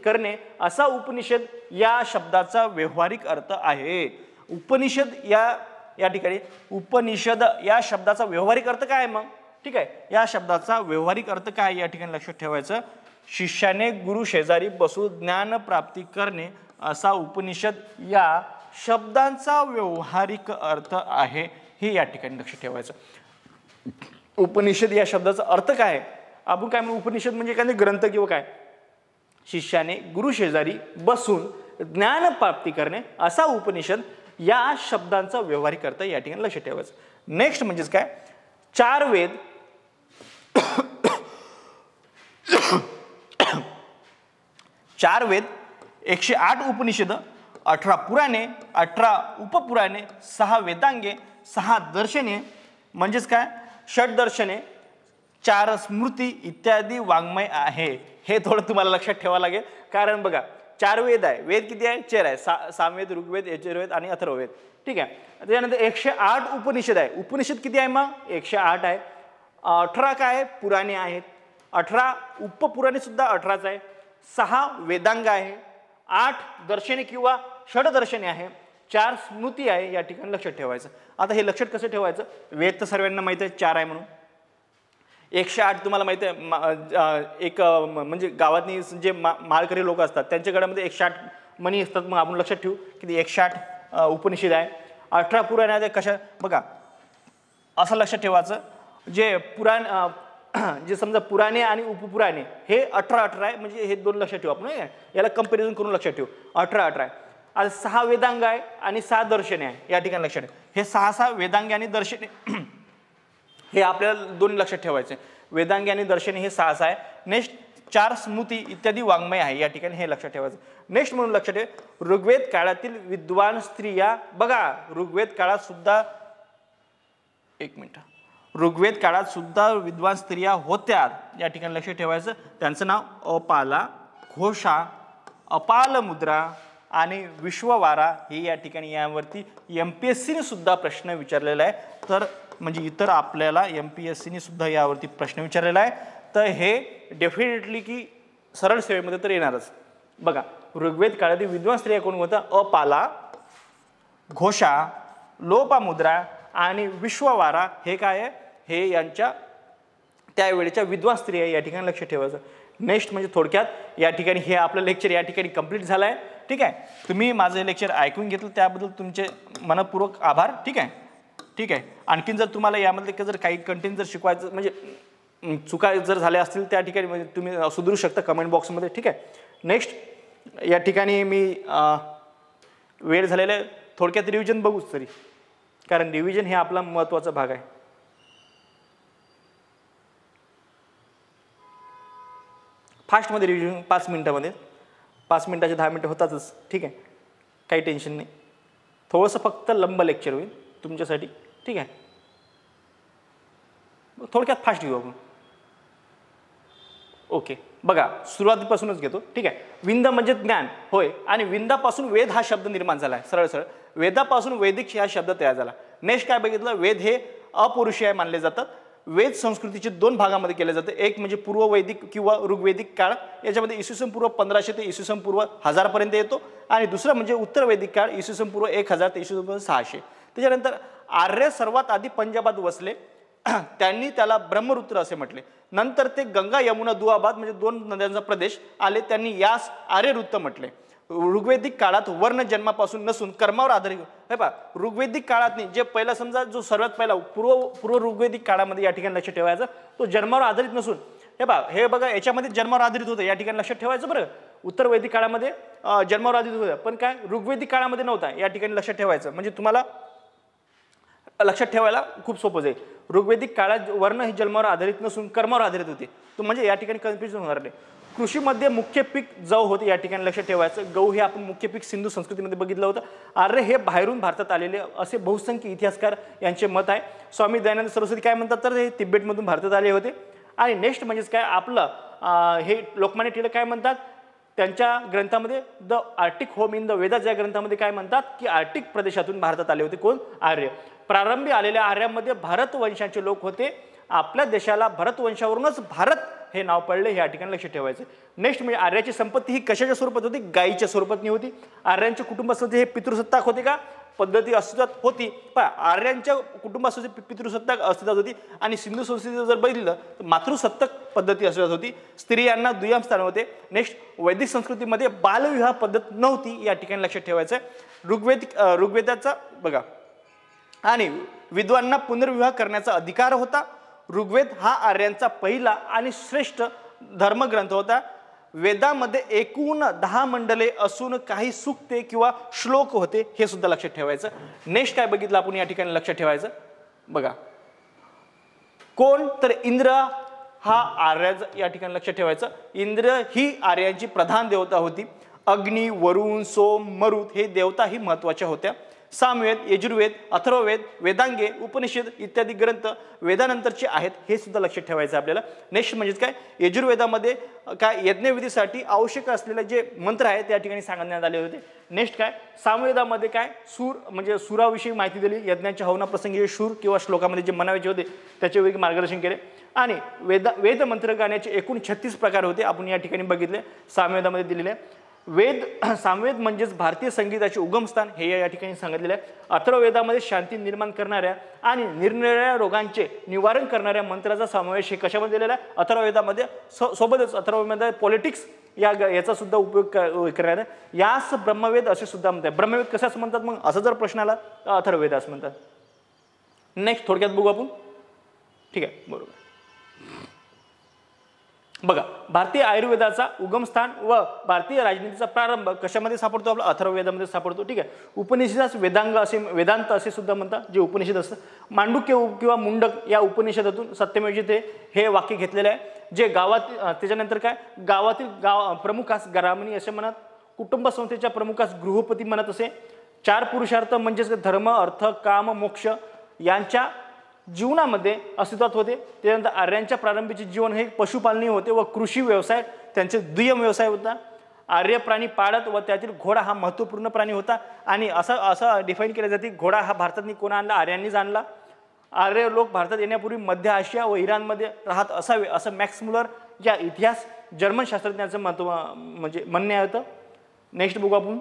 करणे असा उपनिषद या शब्दाचा व्यावहारिक अर्थ आहे. उपनिषद या ठिकाणी उपनिषद या शब्दाचा व्यावहारिक अर्थ काय आहे मग? ठीक आहे, या शब्दाचा व्यावहारिक अर्थ काय या ठिकाणी लक्षात ठेवायचं. शिष्याने गुरु शेजारी बसून ज्ञान प्राप्ती करणे असा उपनिषद या शब्दांचा व्यावहारिक अर्थ आहे. हे या ठिकाणी लक्षात ठेवायचं. उपनिषद या शब्दाचा अर्थ काय? आपण काय म्हणू? उपनिषद म्हणजे काय? ग्रंथ किंवा काय? शिष्याने गुरु शेजारी बसून ज्ञान प्राप्ती करणे असा उपनिषद या शब्दांचा व्यावहारिक अर्थ या ठिकाणी लक्षात ठेवायचं. नेक्स्ट म्हणजेच काय? 4 वेद 4 वेद 108 उपनिषद 18 पुराणे, 18 उपपुराणे, 6 वेदांगे, 6 दर्शने म्हणजेच काय षटदर्शने, 4 स्मृती इत्यादी वाङ्मय आहे. हे थोडं तुम्हाला लक्षात ठेवावं लागेल, कारण बघा 4 वेद आहे. वेद किती आहे? 4 आहे. सामवेद, ऋग्वेद, यजुर्वेद आणि अथर्ववेद. ठीक आहे. त्याच्यानंतर 108 उपनिषद आहे. उपनिषद किती आहे मग? 108 आहे. 18 काय आहे? पुराणे आहेत. 18 उपपुराणे सुद्धा 18च आहे. 6 वेदांग आहे. 8 दर्शने किंवा षडदर्शने आहे. 4 स्मृती आहे. या ठिकाणी लक्षात ठेवायचं. आता हे लक्षात कसं ठेवायचं? वेद तर सर्वांना माहिती आहे 4 आहे म्हणून. 108 तुम्हाला माहिती आहे, एक म्हणजे गावातनी जे माळकरी लोक असतात त्यांच्या गळ्यामध्ये 108 मणी असतात. मग आपण लक्षात ठेवू की 108 उपनिषद आहे. 18 पुराणे आहे. कशा बघा असं लक्षात ठेवायचं, जे पुराण जे समजा पुराणे आणि उपपुराणे हे 18 आहे, म्हणजे हे 2 लक्षात ठेवू आपण. याला कंपॅरिझन करून लक्षात ठेवू. 18 आहे. आज 6 वेदांग आहे आणि 6 दर्शने आहे. या ठिकाणी लक्षात ठेवा. हे 6 वेदांगे आणि दर्शने हे आपल्याला 2 लक्षात ठेवायचे. वेदांगे आणि दर्शने हे 6 आहे. नेक्स्ट 4 स्मृती इत्यादी वाङ्मय आहे. या ठिकाणी हे लक्षात ठेवायचं. नेक्स्ट म्हणून लक्षात ठेवा, ऋग्वेद काळातील विद्वान स्त्रिया. बघा ऋग्वेद काळात सुद्धा, एक मिनिट, ऋग्वेद काळात सुद्धा विद्वान स्त्रिया होत्या. या ठिकाणी लक्षात ठेवायचं. त्यांचं नाव अपाला, घोषा, अपालमुद्रा आणि विश्ववारा हे या ठिकाणी यावरती MPSCने सुद्धा प्रश्न विचारलेला आहे. तर म्हणजे इतर आपल्याला MPSCने सुद्धा यावरती प्रश्न विचारलेला आहे. तर हे डेफिनेटली की सरळ सेवेमध्ये तर येणारच. बघा ऋग्वेद काळातील विद्वान स्त्रिया कोण होता? अपाला, घोषा, लोपामुद्रा आणि विश्ववारा हे काय आहे? हे यांच्या त्यावेळेच्या विद्वान स्त्रिया या ठिकाणी लक्षात ठेवायचं. नेक्स्ट म्हणजे थोडक्यात या ठिकाणी हे आपलं लेक्चर या ठिकाणी कंप्लीट झालं आहे. ठीक आहे. तुम्ही माझं लेक्चर ऐकून घेतलं त्याबद्दल तुमचे मनपूर्वक आभार. ठीक आहे. ठीक आहे. आणखीन जर तुम्हाला यामधले जर काही कंटेंट जर शिकवायचं म्हणजे चुका जर झाल्या असतील त्या ठिकाणी म्हणजे तुम्ही सुधारू शकता कमेंट बॉक्समध्ये. ठीक आहे. नेक्स्ट या ठिकाणी मी वेळ झालेला आहे, थोडक्यात रिव्हिजन बघूच तरी, कारण रिव्हिजन हे आपला महत्त्वाचा भाग आहे. फास्टमध्ये रिव्हिजन 5 मिनिटामध्ये, 5 मिनिटाचे 10 मिनिटं होतातच. ठीक आहे. काही टेन्शन नाही. थोडंसं फक्त लंब लेक्चर होईल तुमच्यासाठी. ठीक आहे. थोडक्यात फास्ट घेऊ आपण. ओके. बघा सुरुवातीपासूनच घेतो. ठीक आहे. विंद म्हणजे ज्ञान होय, आणि विंदापासून वेद हा शब्द निर्माण झाला आहे. सरळ सरळ वेदापासून वैदिक हा शब्द तयार झाला. नेक्स्ट काय बघितलं? वेद हे अपौरुषीय मानले जातात. वेद संस्कृतीचे 2 भागामध्ये केले जाते. एक म्हणजे पूर्व वैदिक किंवा ऋग्वेदिक काळ, याच्यामध्ये इसवी पूर्व 1500 ते इसवी पूर्व 1000 पर्यंत येतो. आणि दुसरं म्हणजे उत्तर वैदिक काळ, इसवी पूर्व 1000 ते इसवी पूर्व 600. त्याच्यानंतर आर्य सर्वात आधी पंजाबात वसले. त्यांनी त्याला ब्रह्मपुत्र असे म्हटले. नंतर ते गंगा, यमुना, दुआबाद म्हणजे 2 नद्यांचा प्रदेश आले. त्यांनी यास आर्यवृत्त म्हटले. ऋग्वेदिक काळात वर्ण जन्मापासून नसून कर्मावर आधारित. हे पहा ऋग्वेदिक काळात नाही, जे पहिला समजा जो सर्वात पहिला पूर्व ऋग्वेदिक काळामध्ये या ठिकाणी लक्षात ठेवायचं, तो जन्मावर आधारित नसून हे बघा याच्यामध्ये जन्मावर आधारित होतं. या ठिकाणी लक्षात ठेवायचं. बरं उत्तर वैदिक काळामध्ये जन्मावर आधारित होतं, पण काय ऋग्वेदिक काळामध्ये नव्हता. या ठिकाणी लक्षात ठेवायचं, म्हणजे तुम्हाला लक्षात ठेवायला खूप सोपं जाईल. ऋग्वेदिक काळात वर्ण ही जन्मावर आधारित नसून कर्मावर आधारित होते. तो म्हणजे या ठिकाणी कन्फ्युजन होणार नाही. कृषीमध्ये मुख्य पीक गहू होते. या ठिकाणी लक्षात ठेवायचं. गहू हे आपण मुख्य पीक सिंधू संस्कृतीमध्ये बघितलं होतं. आर्य हे बाहेरून भारतात आलेले असे बहुसंख्य इतिहासकार यांचे मत आहे. स्वामी दयानंद सरस्वती काय म्हणतात तर हे तिबेटमधून भारतात आले होते. आणि नेक्स्ट म्हणजेच काय आपलं हे लोकमान्य टिळक काय म्हणतात त्यांच्या ग्रंथामध्ये the Arctic home in the Vedas या ग्रंथामध्ये काय म्हणतात की आर्टिक प्रदेशातून भारतात आले होते. कोण? आर्य. प्रारंभी आलेल्या आर्यांमध्ये भारतवंशाचे लोक होते. आपल्या देशाला भरतवंशावरूनच भारत हे नाव पडले. हे या ठिकाणी लक्षात ठेवायचं. नेक्स्ट म्हणजे आर्याची संपत्ती ही कशाच्या स्वरूपात होती? गायीच्या स्वरूपात होती. आर्यांच्या कुटुंबासाठी हे पितृसत्ताक होते का? पद्धती अस्तित्वात होती. पण आर्यांच्या कुटुंबासाठी पितृसत्ताक अस्तित्वात होती. आणि सिंधू संस्कृतीचं जर बघितलं तर मातृसत्ताक पद्धती अस्तित्वात होती. स्त्रियांना दुय्यम स्थान होते. नेक्स्ट वैदिक संस्कृतीमध्ये बालविवाह पद्धत नव्हती. या ठिकाणी लक्षात ठेवायचं. ऋग्वेदाचा बघा, आणि विद्वांना पुनर्विवाह करण्याचा अधिकार होता. ऋग्वेद हा आर्यांचा पहिला आणि श्रेष्ठ धर्मग्रंथ होता. वेदामध्ये एकूण 10 मंडले असून काही सूक्ते किंवा श्लोक होते. हे सुद्धा लक्षात ठेवायचं. नेक्स्ट काय बघितलं आपण या ठिकाणी लक्षात ठेवायचं. बघा कोण तर इंद्र हा आर्य या ठिकाणी लक्षात ठेवायचं. इंद्र ही आर्यांची प्रधान देवता होती. अग्नी, वरुण, सोम, मरुत हे देवताही महत्त्वाच्या होत्या. सामवेद, यजुर्वेद, अथर्ववेद, वेदांगे, उपनिषद इत्यादी ग्रंथ वेदानंतरचे आहेत हे सुद्धा लक्षात ठेवायचं आपल्याला. नेक्स्ट म्हणजेच काय, यजुर्वेदामध्ये काय यज्ञविधीसाठी आवश्यक असलेले जे मंत्र आहेत त्या ठिकाणी सांगण्यात आले होते. नेक्स्ट काय, सामवेदामध्ये काय सूर म्हणजे सुराविषयी माहिती दिली, यज्ञाच्या हवनाप्रसंगी शूर किंवा श्लोकामध्ये जे म्हणायचे होते त्याचे वेगळे मार्गदर्शन केले. आणि वेद मंत्र गाण्याचे एकूण 36 प्रकार होते आपण या ठिकाणी बघितले सामवेदामध्ये दिलेले. सामवेद म्हणजेच भारतीय संगीताचे उगमस्थान हे या ठिकाणी सांगितलेले आहे. अथर्ववेदामध्ये शांती निर्माण करणाऱ्या आणि निरनिराळ्या रोगांचे निवारण करणाऱ्या मंत्राचा समावेश हे कशामध्ये दिलेला आहे, अथर्ववेदामध्ये. सोबतच अथर्ववेदामध्ये पॉलिटिक्स याचा सुद्धा उपयोग करण्यात आहे. यास ब्रह्मवेद असे सुद्धा म्हणतात. ब्रह्मवेद कशाच म्हणतात मग असं जर प्रश्न आला तर अथर्ववेद असं म्हणतात. नेक्स्ट थोडक्यात बघू आपण. ठीक आहे, बरोबर. बघा, भारतीय आयुर्वेदाचा उगमस्थान व भारतीय राजनीतीचा प्रारंभ कशामध्ये सापडतो, आपला अथर्ववेदामध्ये सापडतो. ठीक आहे. उपनिषदास वेदांत असे सुद्धा म्हणतात जे उपनिषद असतं. मांडुक्य किंवा मुंडक या उपनिषदातून सत्यमेव हे वाक्य घेतलेले आहे, जे त्याच्यानंतर काय गावातील प्रमुखास ग्रामणी असे म्हणत, कुटुंब संस्थेच्या प्रमुखास गृहपती म्हणत असे. 4 पुरुषार्थ म्हणजेच धर्म, अर्थ, काम, मोक्ष यांच्या जीवनामध्ये अस्तित्वात होते. त्यानंतर आर्यांच्या प्रारंभीचे जीवन हे पशुपालनी होते व कृषी व्यवसाय त्यांचे दुय्यम व्यवसाय होता. आर्य प्राणी पाळत व त्यातील घोडा हा महत्त्वपूर्ण प्राणी होता. आणि असं डिफाईन केले जाते, घोडा हा भारतात कोण आणला, आर्यांनीच आणला. आर्य लोक भारतात येण्यापूर्वी मध्य आशिया व इराणमध्ये राहत असावे असं मॅक्स मुलर या इतिहास जर्मन शास्त्रज्ञाचं म्हणजे म्हणणे होतं. नेक्स्ट बघू आपण.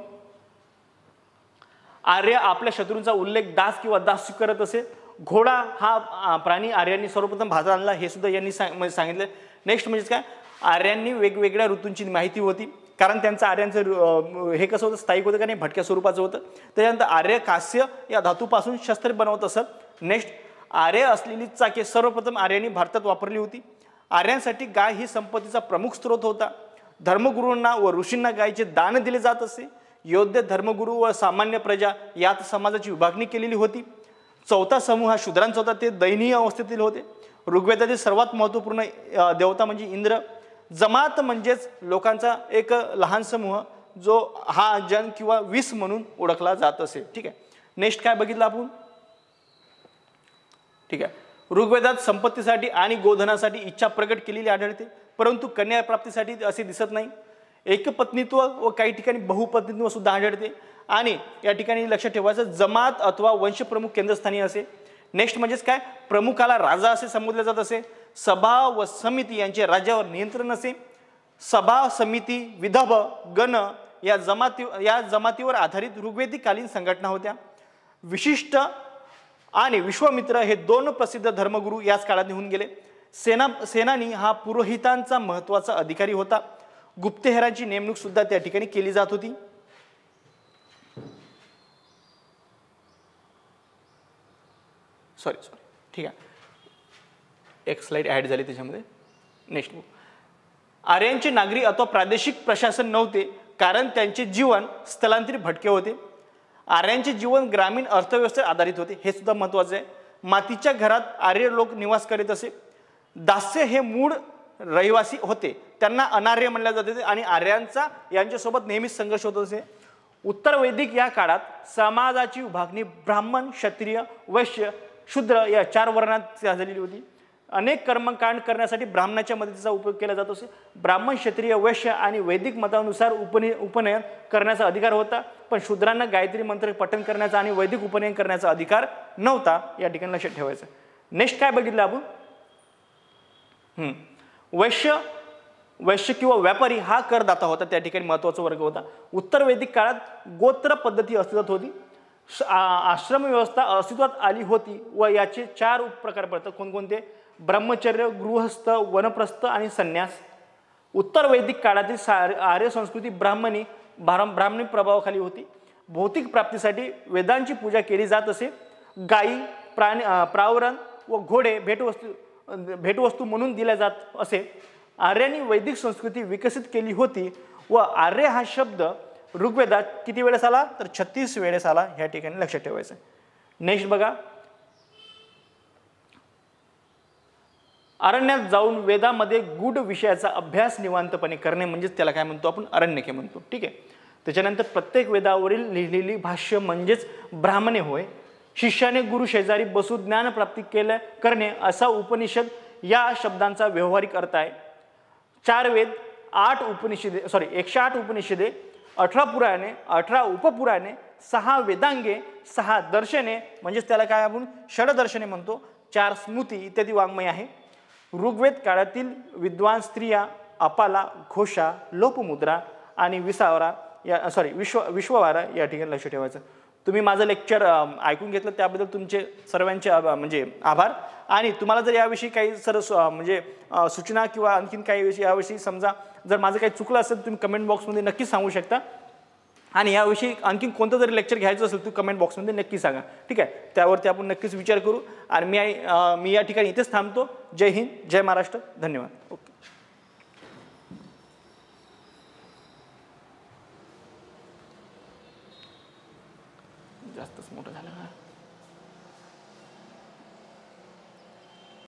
आर्य आपल्या शत्रूंचा उल्लेख दास किंवा दास करत असे. घोडा हा प्राणी आर्यांनी सर्वप्रथम भारतात आणला हे सुद्धा यांनी सांगितलं. नेक्स्ट म्हणजे काय, आर्यांनी वेगवेगळ्या ऋतूंची माहिती होती, कारण त्यांचं आर्यांचं हे कसं होतं, स्थायिक होतं का नाही, भटक्या स्वरूपाचं होतं. त्याच्यानंतर आर्य कास्य या धातूपासून शस्त्र बनवत असत. नेक्स्ट, आर्य असलेली चाके सर्वप्रथम आर्यांनी भारतात वापरली होती. आर्यांसाठी गाय ही संपत्तीचा प्रमुख स्रोत होता. धर्मगुरूंना व ऋषींना गायचे दान दिले जात असे. योग्य धर्मगुरू व सामान्य प्रजा यात समाजाची विभागणी केलेली होती. चौथा समूह हा शूद्रांचा होता, ते दयनीय अवस्थेतील होते. ऋग्वेदातील सर्वात महत्त्वपूर्ण देवता म्हणजे इंद्र. जमात म्हणजेच लोकांचा एक लहान समूह जो हा जन किंवा 20 म्हणून ओळखला जात असे. ठीक आहे. नेक्स्ट काय बघितलं आपण. ठीक आहे. ऋग्वेदात संपत्तीसाठी आणि गोधनासाठी इच्छा प्रकट केलेली आढळते, परंतु कन्या प्राप्तीसाठी असे दिसत नाही. एकपत्नीत्व व काही ठिकाणी बहुपत्नीत्व सुद्धा आढळते. आणि या ठिकाणी लक्षात ठेवायचं, जमात अथवा वंशप्रमुख केंद्रस्थानी असे. नेक्स्ट म्हणजेच काय, प्रमुखाला राजा असे संबोधले जात असे. सभा व समिती यांचे राज्यावर नियंत्रण असे. सभा, समिती, विधव, गण या जमातीवर आधारित ऋग्वेदिकालीन संघटना होत्या. विशिष्ट आणि विश्वामित्र हे 2 प्रसिद्ध धर्मगुरू याच काळात निघून गेले. सेनानी हा पुरोहितांचा महत्त्वाचा अधिकारी होता. गुप्तहेरांची नेमणूक सुद्धा त्या ठिकाणी केली जात होती. सॉरी ठीक आहे, एक स्लाइड ॲड झाली त्याच्यामध्ये. नेक्स्ट, आर्यांचे नागरी अथवा प्रादेशिक प्रशासन नव्हते, कारण त्यांचे जीवन स्थलांतरित भटके होते. आर्यांचे जीवन ग्रामीण अर्थव्यवस्थेवर आधारित होते, हे सुद्धा महत्त्वाचं आहे. मातीच्या घरात आर्य लोक निवास करीत असे. दास्य हे मूळ रहिवासी होते, त्यांना अनार्य म्हणले जाते आणि आर्यांचा यांच्यासोबत नेहमीच संघर्ष होत असे. उत्तर वैदिक या काळात समाजाची विभागणी ब्राह्मण, क्षत्रिय, वैश्य, शूद्र या 4 वर्णात झालेली होती. अनेक कर्मकांड करण्यासाठी ब्राह्मणाच्या मदतीचा उपयोग केला जात असे. ब्राह्मण, क्षत्रिय, वैश्य आणि वैदिक मतानुसार उपनयन करण्याचा अधिकार होता, पण शूद्रांना गायत्री मंत्र पठण करण्याचा आणि वैदिक उपनयन करण्याचा अधिकार नव्हता, या ठिकाणी लक्षात ठेवायचं. नेक्स्ट काय बघितलं आपण. वैश्य किंवा व्यापारी हा करदाता होता, त्या ठिकाणी महत्त्वाचा वर्ग होता. उत्तर वैदिक काळात गोत्र पद्धती अस्तित्वात होती. आश्रम व्यवस्था अस्तित्वात आली होती व याचे 4 उपप्रकार पडतात. कोणकोणते, ब्रह्मचर्य, गृहस्थ, वनप्रस्थ आणि संन्यास. उत्तर वैदिक काळातील आर्य संस्कृती ब्राह्मणी प्रभावाखाली होती. भौतिक प्राप्तीसाठी वेदांची पूजा केली जात असे. गायी, प्रावरण व घोडे भेटवस्तू म्हणून दिल्या जात असे. आर्यांनी वैदिक संस्कृती विकसित केली होती व आर्य हा शब्द ऋग्वेदात किती वेळेस आला तर 36 वेळेस आला, ह्या ठिकाणी लक्षात ठेवायचं. नेक्स्ट बघा, अरण्यात जाऊन वेदामध्ये गूढ विषयाचा अभ्यास निवांतपणे करणे म्हणजेच त्याला काय म्हणतो आपण, अरण्यके म्हणतो. ठीक आहे. त्याच्यानंतर प्रत्येक वेदावरील लिहिलेली भाष्य म्हणजेच ब्राह्मणे होय. शिष्याने गुरु शेजारी बसून ज्ञान प्राप्ती करणे असा उपनिषद या शब्दांचा व्यवहारिक अर्थ आहे. 4 वेद, 8 उपनिषदे, 108 उपनिषदे, 18 पुराणे, 18 उपपुराणे, 6 वेदांगे, 6 दर्शने म्हणजेच त्याला काय आपण षडदर्शने म्हणतो, 4 स्मृती इत्यादी वाङ्मय आहे. ऋग्वेद काळातील विद्वान स्त्रिया अपाला, घोषा, लोपमुद्रा आणि विश्ववारा या ठिकाणी लक्ष ठेवायचं. तुम्ही माझं लेक्चर ऐकून घेतलं त्याबद्दल तुमचे सर्वांचे म्हणजे आभार. आणि तुम्हाला जर याविषयी काही म्हणजे सूचना किंवा आणखीन काही याविषयी समजा जर माझं काही चुकलं असेल तुम्ही कमेंट बॉक्समध्ये नक्कीच सांगू शकता. आणि याविषयी आणखीन कोणतं जरी लेक्चर घ्यायचं असेल तर कमेंट बॉक्समध्ये नक्की सांगा. ठीक आहे, त्यावरती आपण नक्कीच विचार करू. आणि मी या ठिकाणी इथेच थांबतो. जय हिंद, जय महाराष्ट्र, धन्यवाद. ओके. जास्तच मोठं झालं.